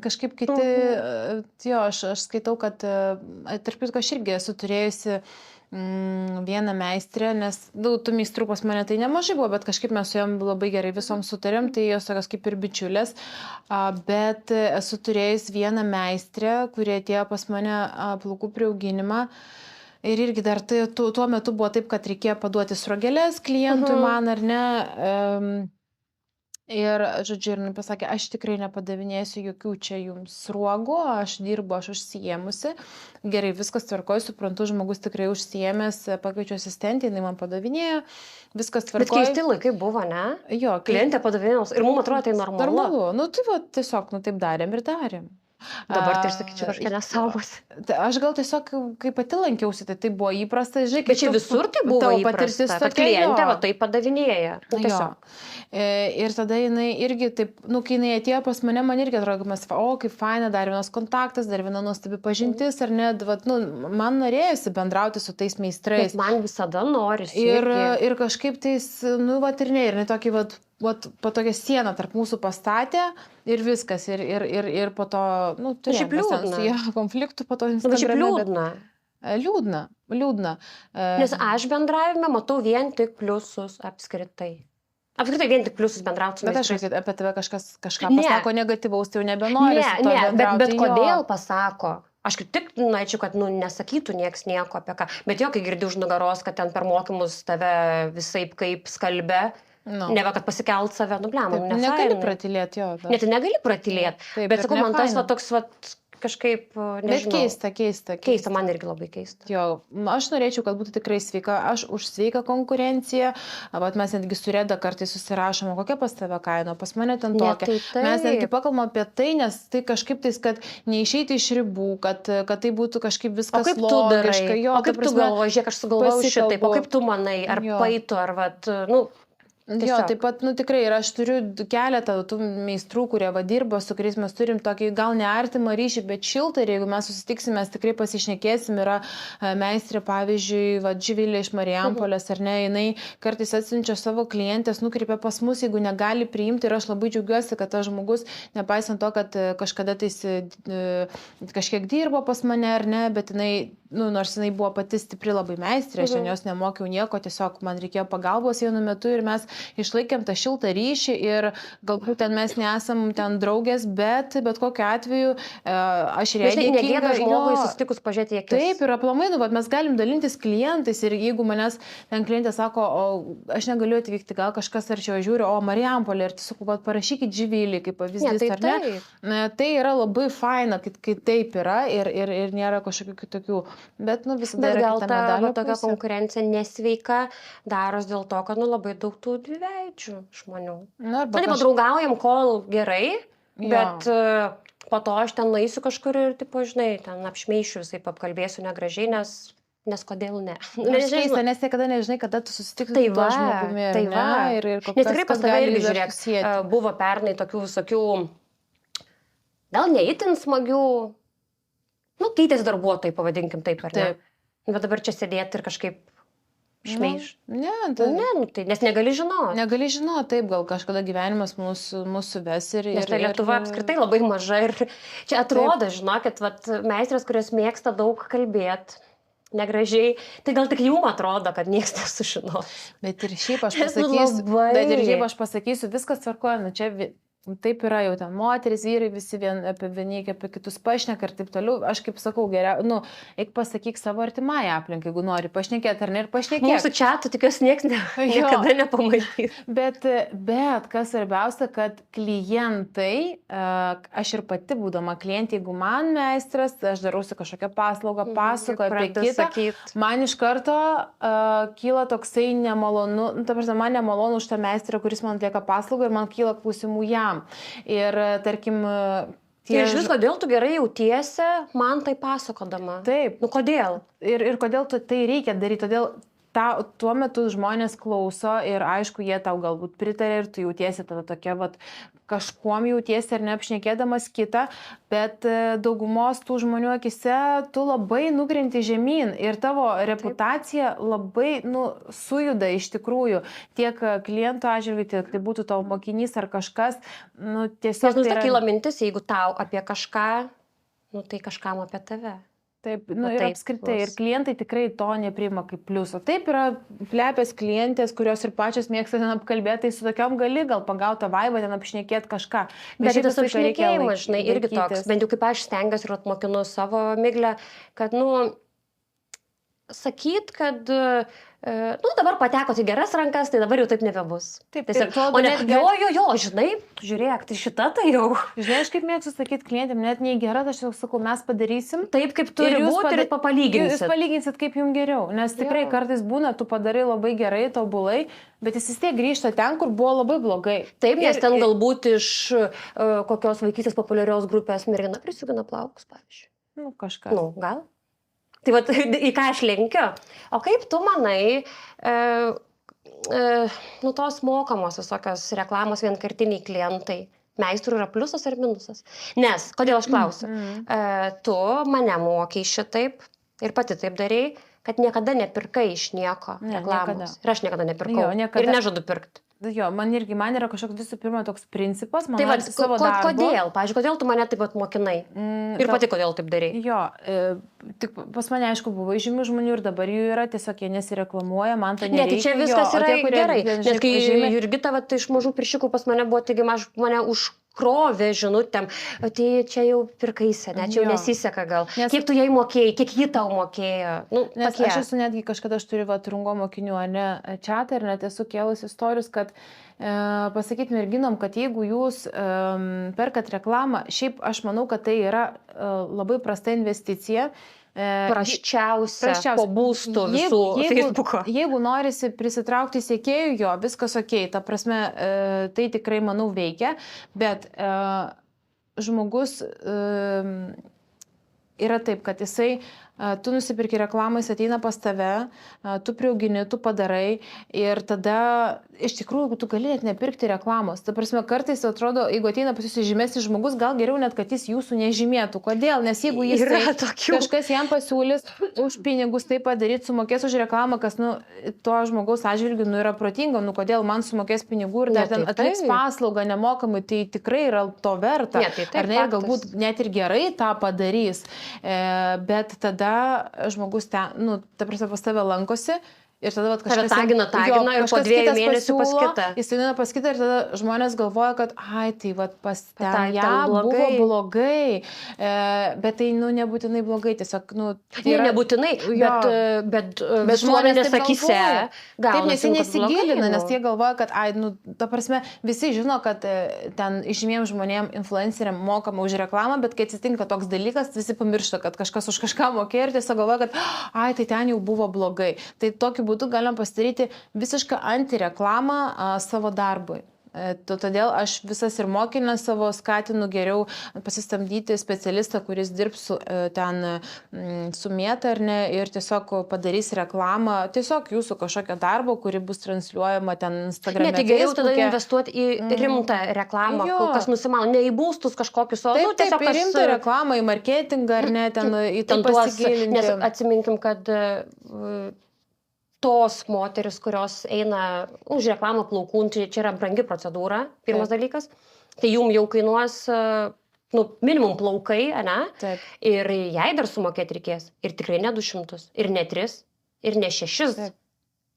Kažkaip kiti, aš skaitau, kad tarp kitko aš irgi esu turėjusi vieną meistrę, nes tų meistrų pas mane tai nemažai buvo, bet kažkaip mes su jom labai gerai visom sutarėm, tai jos tokios kaip ir bičiulės, bet esu turėjus vieną meistrę, kurie atėjo pas mane plaukų priauginimą. Ir irgi dar tuo metu buvo taip, kad reikėjo paduoti srogeles klientui man ar ne. Ir, žodžiu, ir pasakė, aš tikrai nepadavinėsiu jokių čia jums sruogų, aš dirbu, aš užsiėmusi. Gerai, viskas tvarkoju, suprantu, žmogus tikrai užsiėmęs, pakviečiu asistentį, jinai man padavinėjo, viskas tvarkoju. Bet keisti laikai buvo, ne? Jo. Klientė padavinėjos ir mums atrodo tai normalu. Normalu, tai tiesiog, taip darėm ir darėm. Dabar tai aš sakyčiau, kažką nesaugosi. Aš gal tiesiog, kai pati lankiausi, tai buvo įprasta, žinai, bet čia visur tai buvo įprasta, kad klientė va tai padavinėja. Ir tada jinai irgi taip, kai jinai atėjo pas mane, man irgi atrodo, kaip faina, dar vienas kontaktas, dar viena nuostabi pažintis, ar ne, man norėjusi bendrauti su tais meistrais. Bet man visada norisi. Ir kažkaip tais, ir ne, tokį, po tokią sieną tarp mūsų pastatė ir viskas, ir po to, turėjom su jie konfliktų, po to Instagrame. Liūdna. Nes aš bendravime matau vien tik pliusus apskritai. Apskritai vien tik pliusus bendrauti su meistrais. Bet aš, apie tave kažką pasako negatyvaus, tai jau nebenori su to bendrauti. Bet kodėl pasako? Aš kaip tik norėčiau, kad nesakytų nieks nieko apie ką. Bet jo, kai girdi už nugaros, kad ten per mokymus tave visaip kaip skalbia, neva, kad pasikelt save, blemam, nefainai. Negali pratylėti, jo. Net negali pratylėti. Bet sakau, man tas toks kažkaip, nežinau. Bet keista. Keista, man irgi labai keista. Jo, aš norėčiau, kad būtų tikrai sveika, aš už sveiką konkurenciją, mes netgi su Reda kartais susirašom, kokia pas tave kaina, pas mane ten tokia. Mes netgi pakalbam apie tai, nes tai kažkaip tais, kad neišeiti iš ribų, kad tai būtų kažkaip viskas logiška. O kaip tu galvoji, žiūrėk, aš sugalvoju šitaip, o kaip tu manai, ar paitų, ar Jo, taip pat, tikrai, ir aš turiu keletą tų meistrų, kurie dirba, su kuriais mes turim tokį gal neartimą ryšį, bet šiltą, ir jeigu mes susitiksim, mes tikrai pasišnekėsim. Yra meistrė, pavyzdžiui, Živilė iš Marijampolės, ar ne, jinai kartais atsiunčia savo klientės, nukreipia pas mus, jeigu negali priimti, ir aš labai džiaugiuosi, kad tas žmogus, nepaisant to, kad kažkada tais kažkiek dirbo pas mane, ar ne, bet jinai, nors jinai buvo pati stipri labai meistrė, aš jos nemokiau nieko, tiesiog man reikėjo pagalbos vienu metu ir mes išlaikėm tą šiltą ryšį ir galbūt ten mes nesam ten draugės, bet kokiu atveju aš ir jai dėkinga. Negėda žmogui susitikus pažiūrėti į akis. Taip, ir aplamai, mes galim dalintis klientais ir jeigu manęs ten klientė sako, aš negaliu atvykti, gal kažkas arčiau žiūri, Marijampolė, ir tiesiog parašykit Živilį kaip pavyzdys, ar ne? Tai yra labai faina, kai taip yra ir nėra kažkokių kitokių, bet visada yra kita medalio pusė. Tokia konkurencija nesveika daros dėl to, kad labai daug tų dviveidžių žmonių. Padraugaujam, kol gerai, bet po to aš ten nueisiu kažkur ir, žinai, ten apšmeišiu visai, apkalbėsiu negražiai, nes kodėl ne. Keista, nes niekada nežinai, kada tu susitiks su tuo žmogumi. Nes tikrai pas tave irgi, žiūrėk, buvo pernai tokių visokių, gal ne itin smagių, keitėsi darbuotojai, pavadinkim taip, ar ne? Bet dabar čia sėdėti ir kažkaip šmeiž. Ne, Tai nes negali žinoti. negali žinoti, taip, gal kažkada gyvenimas mūsų ves ir... Nes tai Lietuva apskritai labai maža ir čia atrodo, žinokit, meistras, kurios mėgsta daug kalbėti, negražiai, tai gal tik jum atrodo, kad niekas nesužinos. Bet ir šiaip aš pasakysiu, viskas tvarkoja, čia taip yra jau ten moteris, vyrai, visi vieni apie kitus pašneka ir taip toliau. Aš kaip sakau, geriau, eik pasakyk savo artimąją aplinką, jeigu nori pašnekėti ar ne ir pašnekėti. Mūsų čia tikiuosi niekas niekada nepamatys. Bet kas svarbiausia, kad klientai, aš ir pati būdama klientė, jeigu man meistras, aš darausi kažkokią paslaugą, pasakoju apie kitą, man iš karto kyla toksai nemalonu, ta prasme, man nemalonu už tą meistrą, kuris man atlieka paslaugą ir man kyla klausimų jam. Ir tarkim... Ir iš vis, kodėl tu gerai jautiesi, man tai pasakodama. Taip. Nu kodėl? Ir kodėl tai reikia daryti, todėl tuo metu žmonės klauso ir aišku, jie tau galbūt pritarė ir tu jautiesi tada tokia, kažkuom jautiesi ar neapšnekėdamas kitą, bet daugumos tų žmonių akise tu labai nukrenti žemyn ir tavo reputacija labai sujuda iš tikrųjų tiek klientų atžvilgiu, tiek tai būtų tavo mokinys ar kažkas, tiesiog... Nes kyla mintis, jeigu tau apie kažką, tai kažkam apie tave. Taip, ir apskritai, ir klientai tikrai to nepriima kaip pliuso. Taip yra plepės klientės, kurios ir pačios mėgsta ten apkalbėti, tai su tokiom gali gal pagauti vaibą, ten apšnekėti kažką. Bet šitas apšnekėjimas, žinai, irgi toks, bent jau kaip aš stengiuosi ir atmokinu savo Miglę, kad, sakyt, kad, dabar pateko į geras rankas, tai dabar jau taip nebebus. Taip, o ne, žinai, žiūrėk, tai šita tai jau. Žinai, aš kaip mėgstu sakyti klientėm, net nei gera, aš jau sakau, mes padarysim. Taip, kaip turi būti ir palyginsit. Jūs palyginsit, kaip jums geriau, nes tikrai kartais būna, tu padarai labai gerai, tobulai, bet jis vis tiek grįžta ten, kur buvo labai blogai. Taip, nes ten galbūt iš kokios vaikystės populiarios grupės mergina prisigina plaukus, pavyzdžiui. Kažką. Gal. Tai į ką aš lenkiu. O kaip tu manai, tos mokamos visokios reklamos vienkartiniai klientai, meistrų yra pliusas ar minusas? Nes, kodėl aš klausiu? Tu mane mokai šitaip ir pati taip darei, kad niekada nepirkai iš nieko reklamos. Ir aš niekada nepirkau. Ir nežadu pirkti. Jo, man yra kažkoks visų pirma toks principas, man norisi savo darbo. Kodėl? Pavyzdžiui, kodėl tu mane taip mokinai? Ir pati kodėl taip darai? Jo, tik pas mane, aišku, buvo žymių žmonių ir dabar jų yra, tiesiog jie nesireklamuoja, man to nereikia. Ne, tai čia viskas yra gerai, nes kai Jurgita iš mažų piršikų pas mane buvo, taigi mane užkrovė žinutėm, tai čia jau pirkaisi, ne, čia jau nesiseka gal. Kiek tu jai mokėjai, kiek ji tau mokėjo? Nes aš esu netgi kažkada, aš turiu Rungo mokinių, ne, čatą ir net esu kėlus istorijus, kad pasakyti merginom, kad jeigu jūs perkat reklamą, šiaip aš manau, kad tai yra labai prasta investicija. Prasčiausia po būstų visų Facebook'o. Jeigu norisi prisitraukti sekėjų, jo, viskas okei, ta prasme, tai tikrai, manau, veikia, bet žmogus yra taip, kad jisai, tu nusipirki reklamą, jis ateina pas tave, tu priaugini, tu padarai ir tada iš tikrųjų tu gali net nepirkti reklamos. Ta prasme, kartais atrodo, jeigu ateina pas jūs žymesnis žmogus, gal geriau net, kad jis jūsų nežymėtų. Kodėl? Nes jeigu jis kažkas jam pasiūlys už pinigus tai padaryti, sumokės už reklamą, kas to žmogaus atžvilgiu yra protinga, kodėl man sumokės pinigų ir dar ten atliks paslaugą nemokamai, tai tikrai yra to verta. Ar ne, galbūt net ir gerai tą padarys, bet tada žmogus ten, ta prasme, pas tave lankosi ir tada kažkas tagina ir po 2 mėnesių pas kitą. Jis eina pas kitą ir tada žmonės galvoja, kad tai pas ten ją buvo blogai, bet tai nebūtinai blogai, tiesiog, nebūtinai, bet žmonės akyse. Taip, nes jie nesigilina, nes jie galvoja, kad, ta prasme, visi žino, kad ten žymiem žmonėm, influenceriam mokama už reklamą, bet kai atsitinka toks dalykas, visi pamiršta, kad kažkas už kažką mokėjo ir tiesiog galvoja, kad, tai ten jau buvo blogai. Tai tokiu būdu galim pasidaryti visišką antireklamą savo darbui. Todėl aš visas ir mokinę savo skatinu geriau pasistamdyti specialistą, kuris dirbs su Meta ar ne ir tiesiog padarys reklamą, tiesiog jūsų kažkokio darbo, kuri bus transliuojama ten Instagram'e. Ne, tai geriau tada investuoti į rimtą reklamą, kas nusimano, ne į būstus kažkokius, o taip, tiesiog į rimtą reklamą, į marketingą ar ne, ten į tai pasigilinti. Nes atsiminkim, kad tos moteris, kurios eina už reklamą plaukų, čia yra brangi procedūra, pirmas dalykas, tai jum jau kainuos minimum plaukai, ne? Taip. Ir jai dar sumokėti reikės. Ir tikrai ne 200, ir ne 3, ir ne 6, taip.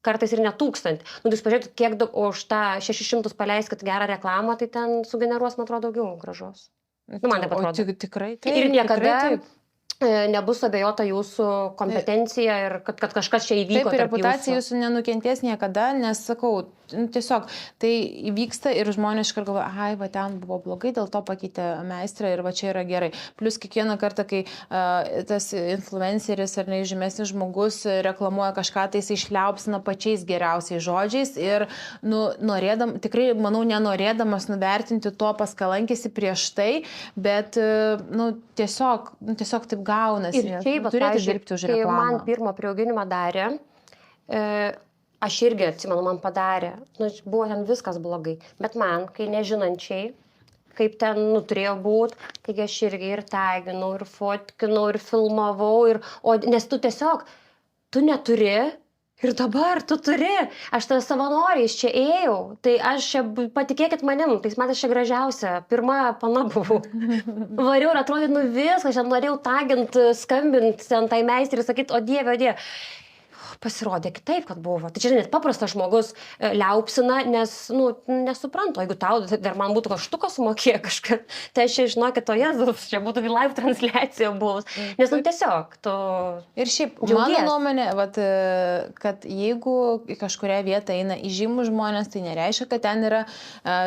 Kartais ir ne 1000. Tai jūs pažiūrėtumėte, kiek už tą 600 paleiskit gerą reklamą, tai ten sugeneruos, man atrodo, daugiau gražos. Man taip atrodo. Tikrai taip. Ir niekada nebus abejota jūsų kompetencija ir kad kažkas čia įvyko. Taip, reputacija jūsų nenukentės niekada, nes sakau, tiesiog tai įvyksta ir žmonės iškart galvoja, ai, va ten buvo blogai, dėl to pakeitė meistrą ir va čia yra gerai. Plius kiekvieną kartą, kai tas influenceris ar nežymesnis žmogus reklamuoja kažką, tai jis išliaupsina pačiais geriausiais žodžiais ir tikrai, manau, nenorėdamas nuvertinti to paskalankėsi prieš tai, bet tiesiog taip gaunasi. Ir čia, turėtų dirbti už reklamą. Kai man pirmą priauginimą darė, aš irgi atsimenu, man padarė, buvo ten viskas blogai, bet man, kai nežinančiai, kaip ten turėjo būti, taigi aš irgi ir taginau, ir fotkinau, ir filmavau, nes tu tiesiog, tu neturi. Ir dabar tu turi, aš tą savanoriais čia ėjau, tai aš čia, patikėkit manim, tais metais čia gražiausia, pirma pana buvau. Variau ir atrodė, viskas, aš norėjau tagint, skambint ten tai meistrį, sakyti, o dieve. Pasirodė kitaip, kad buvo. Tai čia net paprastas žmogus liaupsina, nes, nesuprantu, jeigu tau dar man būtų kažtuką sumokėję kažką, tai aš čia žinokit, o Jėzus, čia būtų live transliacija buvus. Nes, tiesiog, tu ir šiaip, mano nuomonė, kad jeigu į kažkurią vietą eina įžymūs žmonės, tai nereiškia, kad ten yra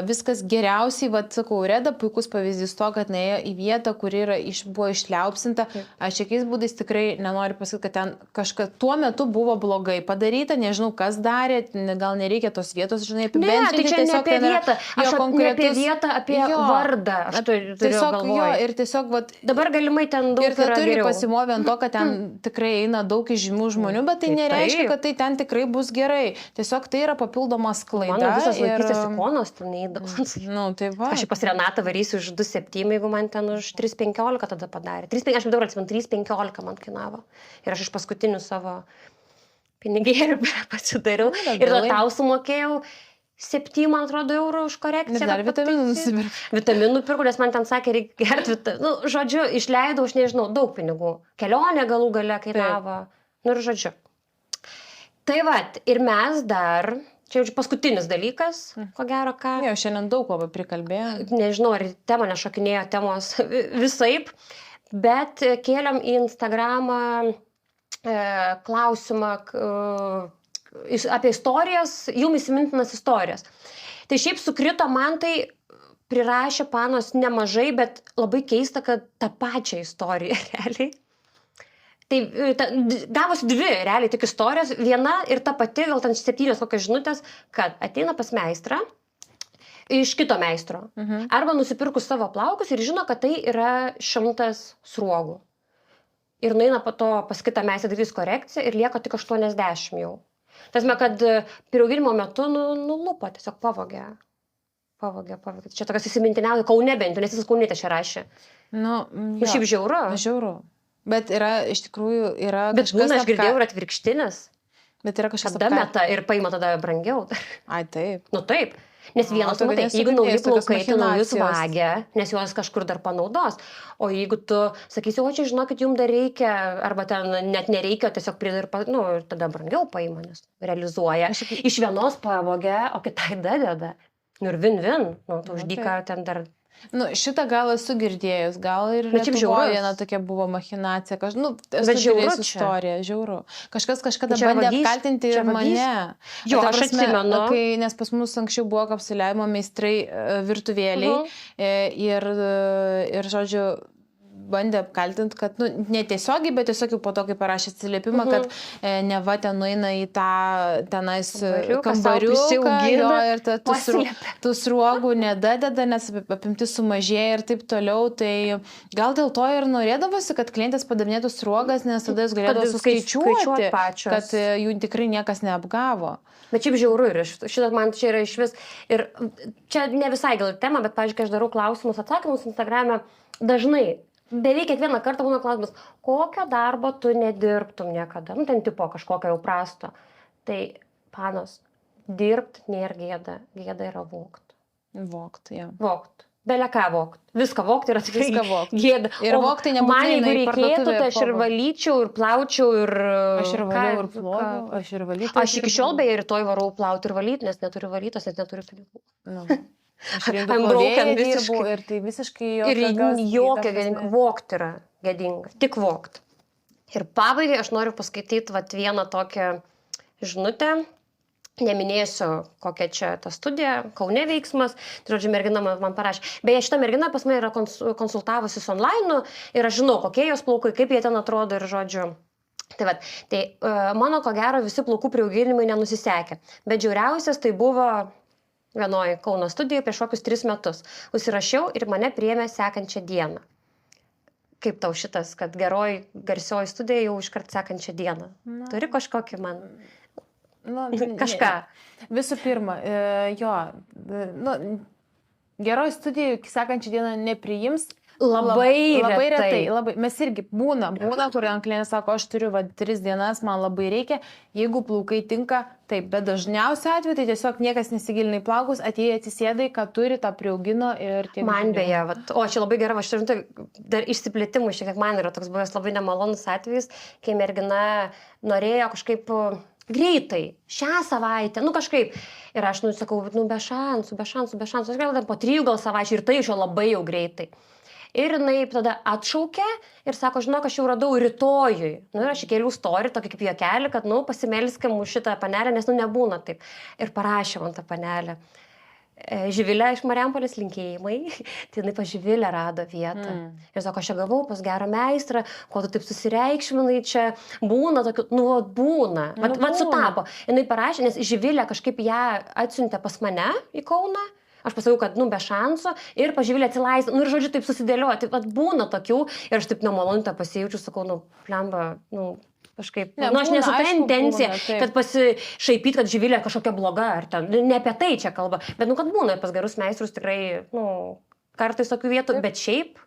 viskas geriausiai, sakau, Reda puikus pavyzdys to, kad neėjo į vietą, kuri buvo išliaupsinta. Aš jokiais būdais tikrai nenoriu pasakyti, kad ten kažkas tuo metu buvo blogai padaryta, nežinau, kas darė, gal nereikia tos vietos, žinai, apibendrinti. Ne, tai čia ne apie vietą, aš ne apie vietą, apie vardą. Aš tiesiog ir tiesiog, dabar galimai ten daug ir yra turi geriau. Pasimovę ant to, kad ten tikrai eina daug įžymių žmonių, bet tai nereiškia, kad tai ten tikrai bus gerai. Tiesiog tai yra papildomas klaida. Mano visas vaikystės ikonos ten neįdavo. Tai va. Aš pas Renatą varysiu už 2,7, jeigu man ten už 3,15 tada padarė. Aš dabar atsimenu, 3,15 man kainavo. Ir aš iš paskutinių savo pinigėlių pasidariau. Ir tada tau sumokėjau 7, man atrodo, eurų už korekciją. Ir dar vitaminų nusipirkau. Vitaminų pirkau, nes man ten sakė, reikia gerti vitaminų. Žodžiu, išleidau, aš nežinau, daug pinigų. Kelionė galų gale kainavo. Ir žodžiu. Tai ir mes dar, čia jau paskutinis dalykas, ko gero, ką. Jo, šiandien daug labai prikalbėjome. Nežinau, ar tema nešokinėjo temos visaip, bet kėlėm į Instagramą klausimą apie istorijas, jum įsimintinas istorijas. Tai šiaip sukrito man tai prirašė panos nemažai, bet labai keista, kad tą pačią istoriją realiai. Tai gavosi 2 realiai tik istorijos, viena ir ta pati, gal ten 7 kokios žinutės, kad ateina pas meistrą iš kito meistro. Arba nusipirkus savo plaukus ir žino, kad tai yra 100 sruogų. Ir nueina po to pas kitą meistrą darys korekciją ir lieka tik 80 jau. Tasme, kad priauginimo metu nulupo, tiesiog pavogė. Čia tokias įsimintiniausia, Kaune bent, nes jis Kaunėtė čia rašė. Šiaip žiauru. Žiauru. Bet yra, iš tikrųjų, yra bet kažkas... Bet aš girdėjau ir atvirkštinis. Bet yra kažkas... Kada meta ir paima tada brangiau. Ai, taip. Taip. Nes vienas, matai, jeigu nauji plaukai, tai naujus vagia, nes juos kažkur dar panaudos. O jeigu tu sakysi, o čia žinokit, jums dar reikia, arba ten net nereikia, tiesiog pridar, ir tada brangiau paima, nes realizuoja. Iš vienos pavogia, o kitai dadeda. Ir vin-vin, tu uždyka ten dar... Šitą gal esu girdėjus, gal ir Lietuvoje viena tokia buvo machinacija, esu girdėjus istoriją, žiauru. Kažkas kažkada bandė apkaltinti ir mane. Jo, aš atsimenu. Nes pas mus anksčiau buvo kapsuliavimo meistrai virtuvėliai ir, žodžiu, bandė apkaltinti, kad, nu, netiesiogiai, bet tiesiog jau po to, kai parašė atsiliepimą, kad neva ten nueina į tą tenais kambariuką jo, ir tų sruogų nedadeda, nes apimtis sumažėja ir taip toliau. Tai gal dėl to ir norėdavosi, kad klientės padavinėtų sruogas, nes tada jis galėdavo suskaičiuoti, kad jų tikrai niekas neapgavo. Bet šiaip žiauru ir šitas man čia yra iš vis. Ir čia ne visai gal tema, bet, pavyzdžiui, kai aš darau klausimus, atsakymus Instagram'e, dažnai, beveik kiekvieną kartą būna klausimas, kokio darbo tu nedirbtum niekada. Nu, ten tipo kažkokio jau prasto. Tai, panos, dirbt nėra gėda. Gėda yra vogt. Vogt, jo. Vogt. Belia ką vogt. Viską vogt yra tikrai gėda. Ir vogtai nebūtinai. Man, jeigu reikėtų, tai aš ir valyčiau, ir plaučiau, ir... Aš ir valau, ir plovau, aš ir valyčiau. Aš iki šiol beje rytoj varau plauti ir valyti, nes neturiu valytos, nes neturiu pinigų. Nu. Aš broken visiškai. Ir tai visiškai jokia gėdinga. Vogt yra gėdinga. Tik vogt. Ir pabaigai aš noriu paskaityti vieną tokią žinutę. Neminėsiu, kokia čia ta studija, Kaune veiksmas. Tai, žodžiu, mergina man parašė. Beje, šita mergina pas mane yra konsultavusis online ir aš žinau, kokie jos plaukai, kaip jie ten atrodo ir, žodžiu. Tai mano, ko gero, visi plaukų priauginimai nenusisekė. Bet žiauriausias tai buvo vienoje Kauno studijoje prieš kokius 3 metus. Užsirašiau ir mane priėmė sekančią dieną. Kaip tau šitas, kad geroji, garsioji studija jau iškart sekančią dieną? Turi kažkokį man... Nu, kažką. Visų pirma, jo, nu, geroji studija sekančią dieną nepriims. Labai retai. Labai. Mes irgi būna, kur klientas sako, aš turiu 3 dienas, man labai reikia, jeigu plaukai tinka, taip, bet dažniausiai atveju tai tiesiog niekas nesigilina į plaukus, atėjai atsisėdai, kad turi tą priaugino ir tiek. Man beje, o čia labai gerai, aš turiu dar išsiplėtimų, šiek tiek man yra toks buvęs labai nemalonus atvejis, kai mergina norėjo kažkaip greitai, šią savaitę, nu kažkaip. Ir aš, sakau, be šansų. Aš gal po 3 savaičių ir tai iš jo labai jau greitai. Ir jinai tada atšaukė ir sako, žinok, aš jau radau rytojui. Nu, ir aš įkėliau story, tokį kaip juokelį, kad, pasimelskim už šitą panelę, nes, nebūna taip. Ir parašė man tą panelę. Živilė iš Marijampolės, linkėjimai. Tai jinai pas Živilę rado vietą. Ir sako, aš čia gavau pas gerą meistrą, ko tu taip susireikšminai čia. Būna tokių, būna. Vat sutapo. Jinai parašė, nes Živilė kažkaip ją atsiuntė pas mane į Kauną. Aš pasakiau, kad, be šansų ir pas Živilę atsilaisvino. Nu ir žodžiu, taip susidėliojo. Tai vat būna tokių. Ir aš taip nemaloniai tą pasijaučiu, sakau, plemba, kažkaip. Aš nesu ta intencija, kad pasišaipyt, kad Živilė kažkokia bloga ar ten. Ne apie tai čia kalba. Bet, kad būna pas gerus meistrus tikrai, kartais tokių vietų, bet šiaip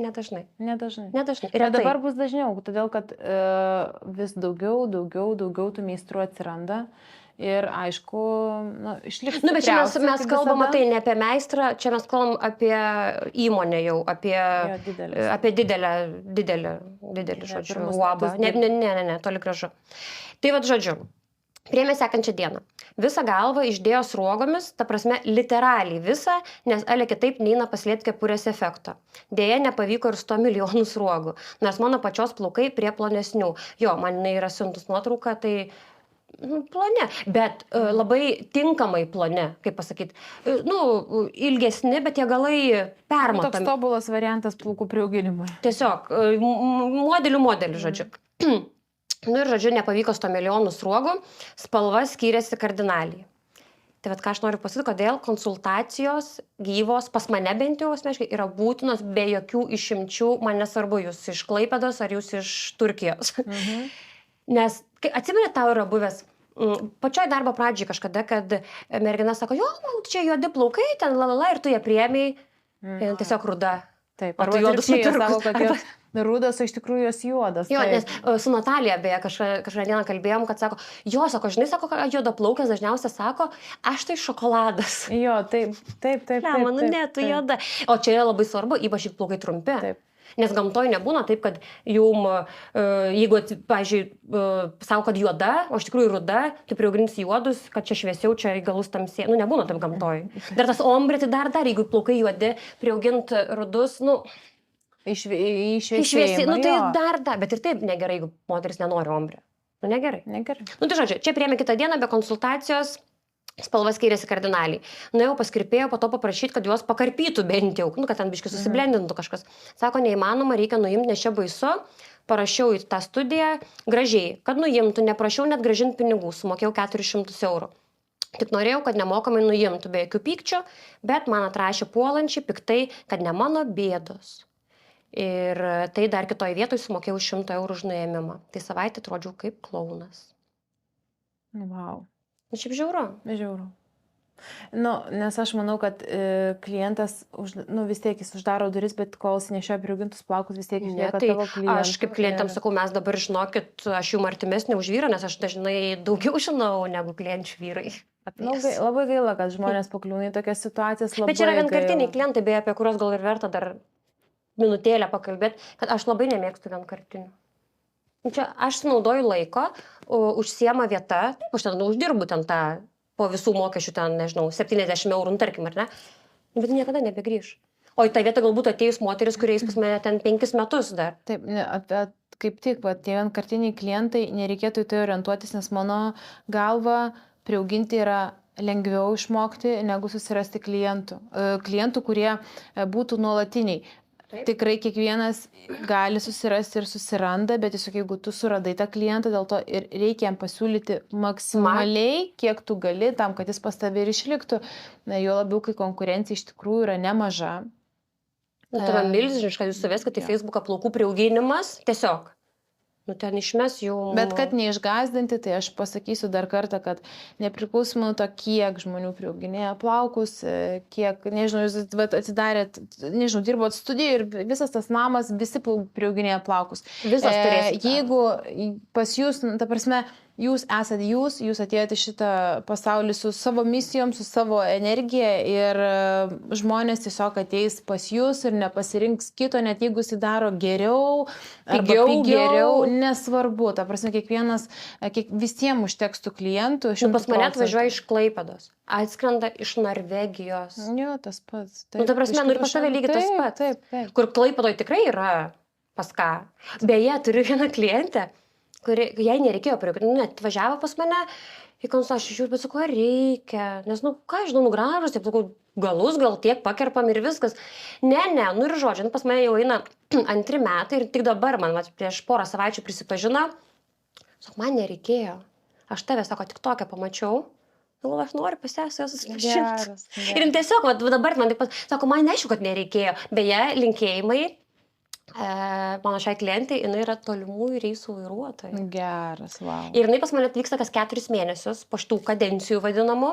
nedažnai. Ir dabar bus dažniau, todėl, kad vis daugiau tų meistrų atsiranda. Ir aišku, išliks. Bet čia mes kalbam tai ne apie meistrą, čia mes kalbam apie įmonę jau, apie didelį žodžiu, uabą. Ne, toli gražu. Tai žodžiu, priėmė sekančią dieną. Visą galvą išdėjo sruogomis, ta prasme, literaliai visą, nes ale kitaip neina paslėpti kepurės efekto. Deja, nepavyko ir 100 milijonų sruogų, nes mano pačios plaukai prie plonesnių. Jo, man jinai yra siuntus nuotrauką, tai plone, bet labai tinkamai plone, kaip pasakyti. Ilgesni, bet tie galai permatomi. Toks tobulas variantas plaukų priauginimui. Tiesiog, modelių, žodžiu. Ir, žodžiu, nepavyko 100 milijonų sruogų, spalva skyrėsi kardinaliai. Tai ką aš noriu pasakyti, kodėl konsultacijos gyvos, pas mane bent jau asmeniškai, yra būtinos be jokių išimčių, man nesvarbu, jūs iš Klaipėdos ar jūs iš Turkijos. Nes, atsimeni, tau yra buvęs pačioj darbo pradžiai kažkada, kad mergina sako, jo, man čia juodi plaukai, ten lalala, ir tu ją priėmei, tiesiog ruda. Taip, arba juodus sako, kad jos rudas, o iš tikrųjų jos juodas. Jo, nes su Natalija beje kažką dieną kalbėjom, kad sako, žinai, sako, kad juodo plaukės dažniausiai sako, aš tai šokoladas. Jo, taip. Ne, tu juoda. O čia yra labai svarbu, ypač jeigu plaukai trumpi. Taip. Nes gamtoje nebūna taip, kad jeigu, pavyzdžiui, savo, kad juoda, o iš tikrųjų ruda, tai priauginsi juodus, kad čia šviesiau, čia įgalus tamsiai. Nebūna taip gamtoje. Dar tas ombre, tai dar, jeigu plaukai juodi, priaugint rudus, Išviesėjimą. Tai dar, bet ir taip negerai, jeigu moteris nenori ombre. Negerai. Tai žodžiu, čia priėmė kitą dieną be konsultacijos. spalva skiriasi kardinaliai. Nuėjau pas kirpėją, po to paprašyti, kad juos pakarpytų bent jau, kad ten biškai susiblendintų kažkas. Sako, neįmanoma, reikia nuimti, nes čia baisu. Parašiau į tą studiją gražiai, kad nuimtų, neprašiau net grąžinti pinigų, sumokėjau 400 eurų. Tik norėjau, kad nemokamai nuimtų, be jokių pykčių, bet man atrašė puolančiai piktai, kad ne mano bėdos. Ir tai dar kitoje vietoje sumokėjau 100 eurų už nuėmimą. Tai savaitę atrodžiau kaip klaunas. Wow. Šiaip žiauru. Žiauru. Nu, nes aš manau, kad klientas, vis tiek jis uždaro duris, bet kol jis nešioja priaugintus plaukus, vis tiek išlieka tavo klientas. Aš kaip klientams sakau, mes dabar žinokit, aš jums artimesnė už vyrą, nes aš dažnai daugiau žinau negu klienčių vyrai. Labai gaila, kad žmonės pakliūna į tokias situacijas. Bet čia yra vienkartiniai klientai, beje, apie kuriuos gal ir verta dar minutėlę pakalbėti, kad aš labai nemėgstu vienkartinių. Čia aš sunaudoju laiko, užsiema vieta, aš ten uždirbu ten tą po visų mokesčių ten, nežinau, 70 eurų, tarkim, ar ne? Bet niekada nebegrįž. O į tą vietą galbūt atėjus moteris, kuriais pas mane ten 5 metus dar. Taip, kaip tik, tie vienkartiniai klientai, nereikėtų į tai orientuotis, nes mano galva priauginti yra lengviau išmokti, negu susirasti klientų. Klientų, kurie būtų nuolatiniai. Taip. Tikrai kiekvienas gali susirasti ir susiranda, bet tiesiog jeigu tu suradai tą klientą, dėl to ir reikia jam pasiūlyti maksimaliai, kiek tu gali, tam, kad jis pas tave ir išliktų. Jo labiau, kai konkurencija iš tikrųjų yra nemaža. Tai yra milžiniška, jūs suveskite į Facebooką plaukų priauginimas, tiesiog. Ten išmes jų... Bet kad neišgazdinti, tai aš pasakysiu dar kartą, kad nepriklausomai nuo to, kiek žmonių priauginėja plaukus, kiek, nežinau, jūs atsidarėt, nežinau, dirbot studijoje ir visas tas namas, visi priauginėja plaukus. Visas turėsite. Jeigu pas jūs, ta prasme, jūs esate jūs atėjote šitą pasaulį su savo misijom, su savo energija ir žmonės tiesiog ateis pas jūs ir nepasirinks kito, net jeigu jis daro geriau, pigiau, nesvarbu. Ta prasme, visiems užteks tų klientų. Pas mane atvažiuoja iš Klaipėdos, atskrenda iš Norvegijos. Jo, tas pats. Ta prasme, ir pas tave lygiai tas pats. Taip. Kur Klaipėdoje tikrai yra pas ką. Beje, turiu vieną klientę, kuri, jai nereikėjo priauginti, net važiavo pas mane į konsultaciją, aš žiūrėjau, bet sakau, reikia, nes, ką aš žinau, gražus, taip sakau, galus, gal tiek pakerpam ir viskas. Ne, ir žodžiu, pas mane jau eina 2 metai ir tik dabar man prieš porą savaičių prisipažino, sakau, man nereikėjo, aš tave, sako, tik tokią pamačiau, galvoju, aš noriu pas ją susipažinti. Ir tiesiog, dabar man taip pat, sako, man neaišku, kad nereikėjo, beje, linkėjimai. Mano šiai klientai, jinai yra tolimųjų reisų vairuotoja. Geras, wow. Ir jinai pas mane atvyksta kas 4 mėnesius, po šitų kadencijų vadinamų.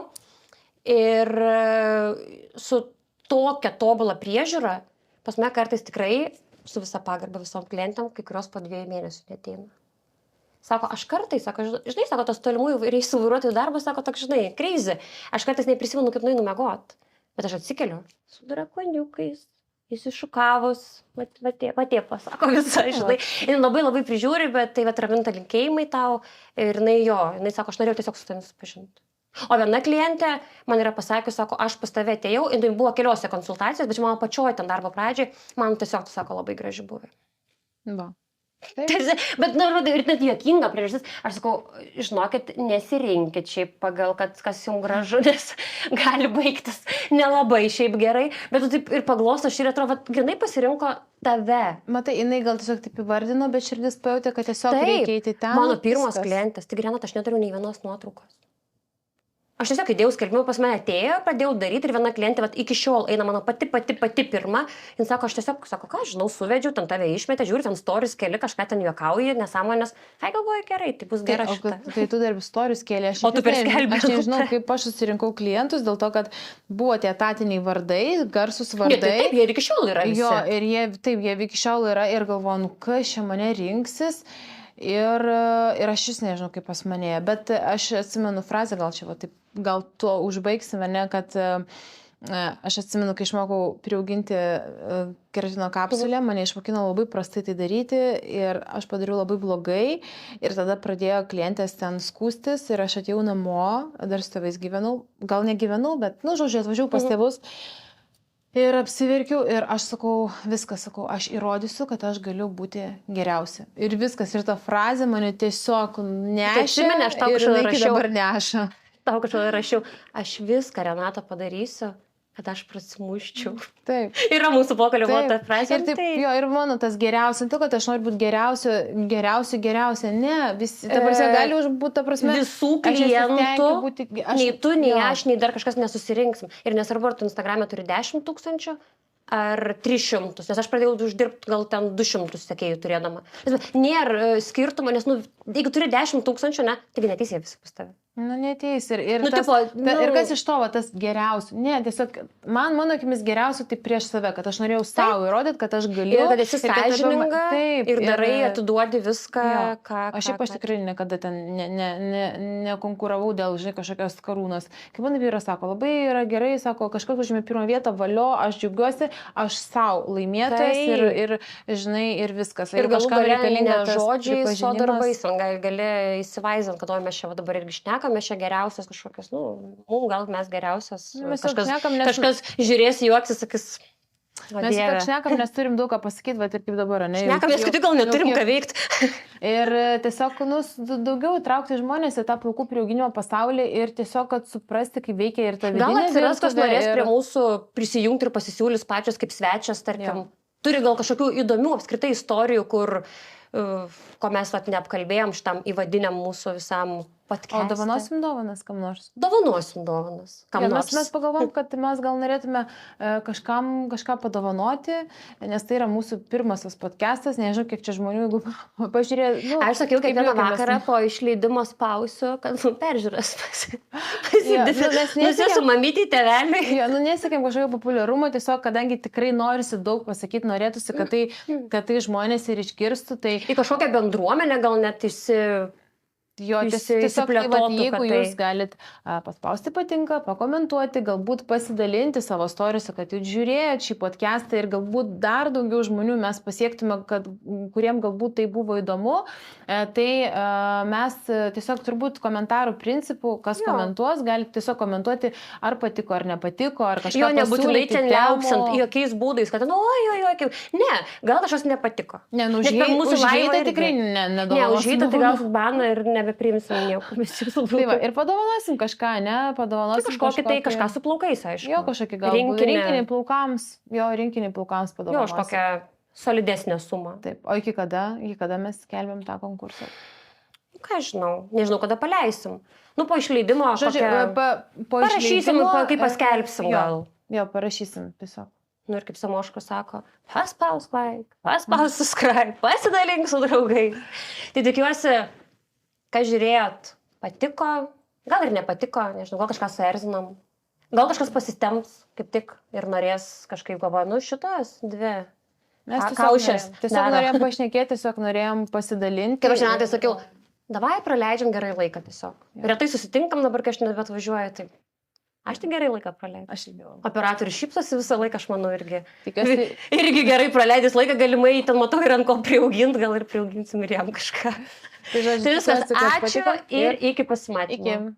Ir su tokia tobula priežiūra, pas mane kartais tikrai, su visa pagarba visom klientam, kai kurios po 2 mėnesių neteina. Sako, aš kartais, žinai, sako, tas tolimųjų reisų vairuotojų darbas, sako, toks, žinai, crazy. Aš kartais neprisimenu, kaip nueinu miegot. Bet aš atsikeliu su drakoniukais. Įsišukavus, matė pasako visą, žinai. Jis labai prižiūri, bet tai Raminta linkėjimai tau. Ir jinai sako, aš norėjau tiesiog su tavimi susipažinti. O viena klientė man yra pasakius, sako, aš pas tave atėjau, jinai buvo keliose konsultacijos, bet mano pačioj ten darbo pradžiai, man tiesiog, sako, labai graži buvo. Va. Bet ir net juokinga priežastis, aš sakau, žinokit, nesirinkit šiaip pagal, kas jums gražu, nes gali baigtis nelabai šiaip gerai, bet tu taip ir paglosto ir atrodo, grinai pasirinko tave. Matai, jinai gal tiesiog taip įvardino, bet širdis pajutė, kad tiesiog reikia eiti ten. Mano pirmos klientės, tik Renata, aš neturiu nei vienos nuotraukos. Aš tiesiog įdėjau skelbimą, pas mane atėjo, pradėjau daryti ir viena klientė, iki šiol eina mano pati pirma. Jis sako, aš tiesiog, ką žinau, suvedžiau, ten tave išmetė, žiūri, ten stories keli, kažką ten juokauji, nesąmonės. Galvoju, gerai, tai bus gera šita. Kai tu darbi stories keli, o tu perskelbė. Aš nežinau, kaip aš susirinkau klientus, dėl to, kad buvo tie etatiniai vardai, garsus vardai. Taip, jie iki šiol yra. Jo, ir jie iki šiol yra ir galvoju, kas čia mane rinksis. Ir aš vis nežinau, kaip pas manėje, bet aš atsimenu frazę, gal tuo užbaigsime, ne, kad aš atsimenu, kai išmokau priauginti keratino kapsulę, mane išmokino labai prastai tai daryti ir aš padariau labai blogai ir tada pradėjo klientės ten skūstis ir aš atėjau namo, dar su tėvais gyvenau, gal negyvenau, bet, žodžiu, atvažiavau pas tėvus. Ir apsiverkiau ir aš sakau, aš įrodysiu, kad aš galiu būti geriausia. Ir viskas, ir ta frazė mane tiesiog nešė ir jinai dabar neša. tau kažkada rašiau, aš viską, Renata, padarysiu, kad aš prasimuščiau. Taip. Yra mūsų pokalbio buvo ta frazė. Ir taip, jo, ir mano tas geriausia, to, kad aš noriu būti geriausia. Ne, visi, ta prasme, gali užbūti, ta prasme, visų klientų, nei tu, nei jo. aš, nei dar kažkas nesusirinksim. Ir nesvarbu, ar tu Instagram'e turi 10 000 ar 300, nes aš pradėjau uždirbti gal ten 200 sekėjų turėdama. Nėra skirtumo, nes, jeigu turi 10 000, ne, taigi neteis jie visi pas tave. Neteis. Ir tipo, ir kas iš to, tas geriausia. Ne, tiesiog, mano akimis geriausia tai prieš save, kad aš norėjau savo įrodyti, kad aš galiu. Ir kad esi sąžininga ir darai, atiduodi viską, ką. Aš tikrai niekada ten nekonkuravau dėl, žinai, kažkokios karūnos. Kaip mano vyras sako, labai yra gerai, sako, kažkas užėmė pirmą vietą, valio, aš džiaugiuosi, aš savo laimėtojas ir, žinai, ir viskas. Ir galų gale ne žodžiais, o darbais. Gali įsivaizduoti, kad mes čia dabar irgi šnekame, čia geriausias kažkokios, gal mes geriausias. Kažkas žiūrės, juoksis, sakys. Mes tik šnekam, nes turim daug ką pasakyti, bet ir kaip dabar, ne? Šnekam, nes gal neturim ką veikti. Ir tiesiog, daugiau traukti žmonės į tą plaukų priauginimo pasaulį ir tiesiog, kad suprasti, kaip veikia ir ta vidinė. Gal atsiras, kas norės prie mūsų prisijungti ir pasisiūlys pačios kaip svečias, tarkim. Turi gal kažkokių įdomių apskritai istorijų, ko mes neapkalbėjom šitam įvadiniam mūsų visam podcast'e. O dovanosim dovanas kam nors? Dovanosim dovanas kam nors. Mes pagalvom, kad mes gal norėtume kažką padovanoti, nes tai yra mūsų pirmasis podcast'as, nežinau, kiek čia žmonių, jeigu pažiūrėjo. Aš sakiau, kiekvieną vakarą po išleidimo spausiu, kad peržiūras pasidėsiu mamytį, tėvelį. Nesakėm kažkokio populiarumo, tiesiog, kadangi tikrai norisi daug pasakyti, norėtųsi, kad tai žmonės ir išgirstų. Tai į kažkokią bendruomenę gal net tiesiog, jeigu jūs galit paspausti patinka, pakomentuoti, galbūt pasidalinti savo storiuose, kad jūs žiūrėjot šį podcastą ir galbūt dar daugiau žmonių mes pasiektume, kuriem galbūt tai buvo įdomu, tai mes tiesiog turbūt komentarų principų, kas komentuos, galite tiesiog komentuoti, ar patiko, ar nepatiko, ar kažką pasiūlyti. Jo, nebūtinai ten liauksant jokiais būdais, kad ne, gal kažkas nepatiko. Ne, užžeitą tikrai nedovanosim. Ne, užžeitą tai gal baną ir nebepriimsim nieko. Tai va, ir padovanosim kažką, ne? Padovanosim kažkokį tai kažką su plaukais, aišku. Jo, kažkokį gal rinkinį plaukams. Jo, rinkinį plaukams padovanosim. Jo, kažkokią solidesnę sumą. Taip, o iki kada mes skelbiam tą konkursą? Ką žinau, nežinau, kada paleisim. Po išleidimo parašysim, kai paskelbsim gal. Jo, parašysim tiesiog. Ir kaip Samoško sako, paspausk like, paspausk subscribe, pasidalink su draugais. Tai tikiuosi, ką žiūrėjot, patiko, gal ir nepatiko, nežinau, gal kažką suerzinom, gal kažkas pasistems kaip tik ir norės kažkaip galvoja, šitas dvi. Mes tiesiog norėjom pašnekėti, tiesiog norėjom pasidalinti. Kaip aš šiandien sakiau, davai praleidžiam gerai laiką tiesiog. Retai susitinkam dabar, kai aš nebetvažiuoju, tai aš tik gerai laiką praleidžiu. Operatorius šypsosi visą laiką, aš manau, irgi gerai praleidęs laiką, galimai ten matau ir ant ko priaugint, gal ir priauginsim ir jam kažką. Tai viskas, ačiū ir iki pasimatymo.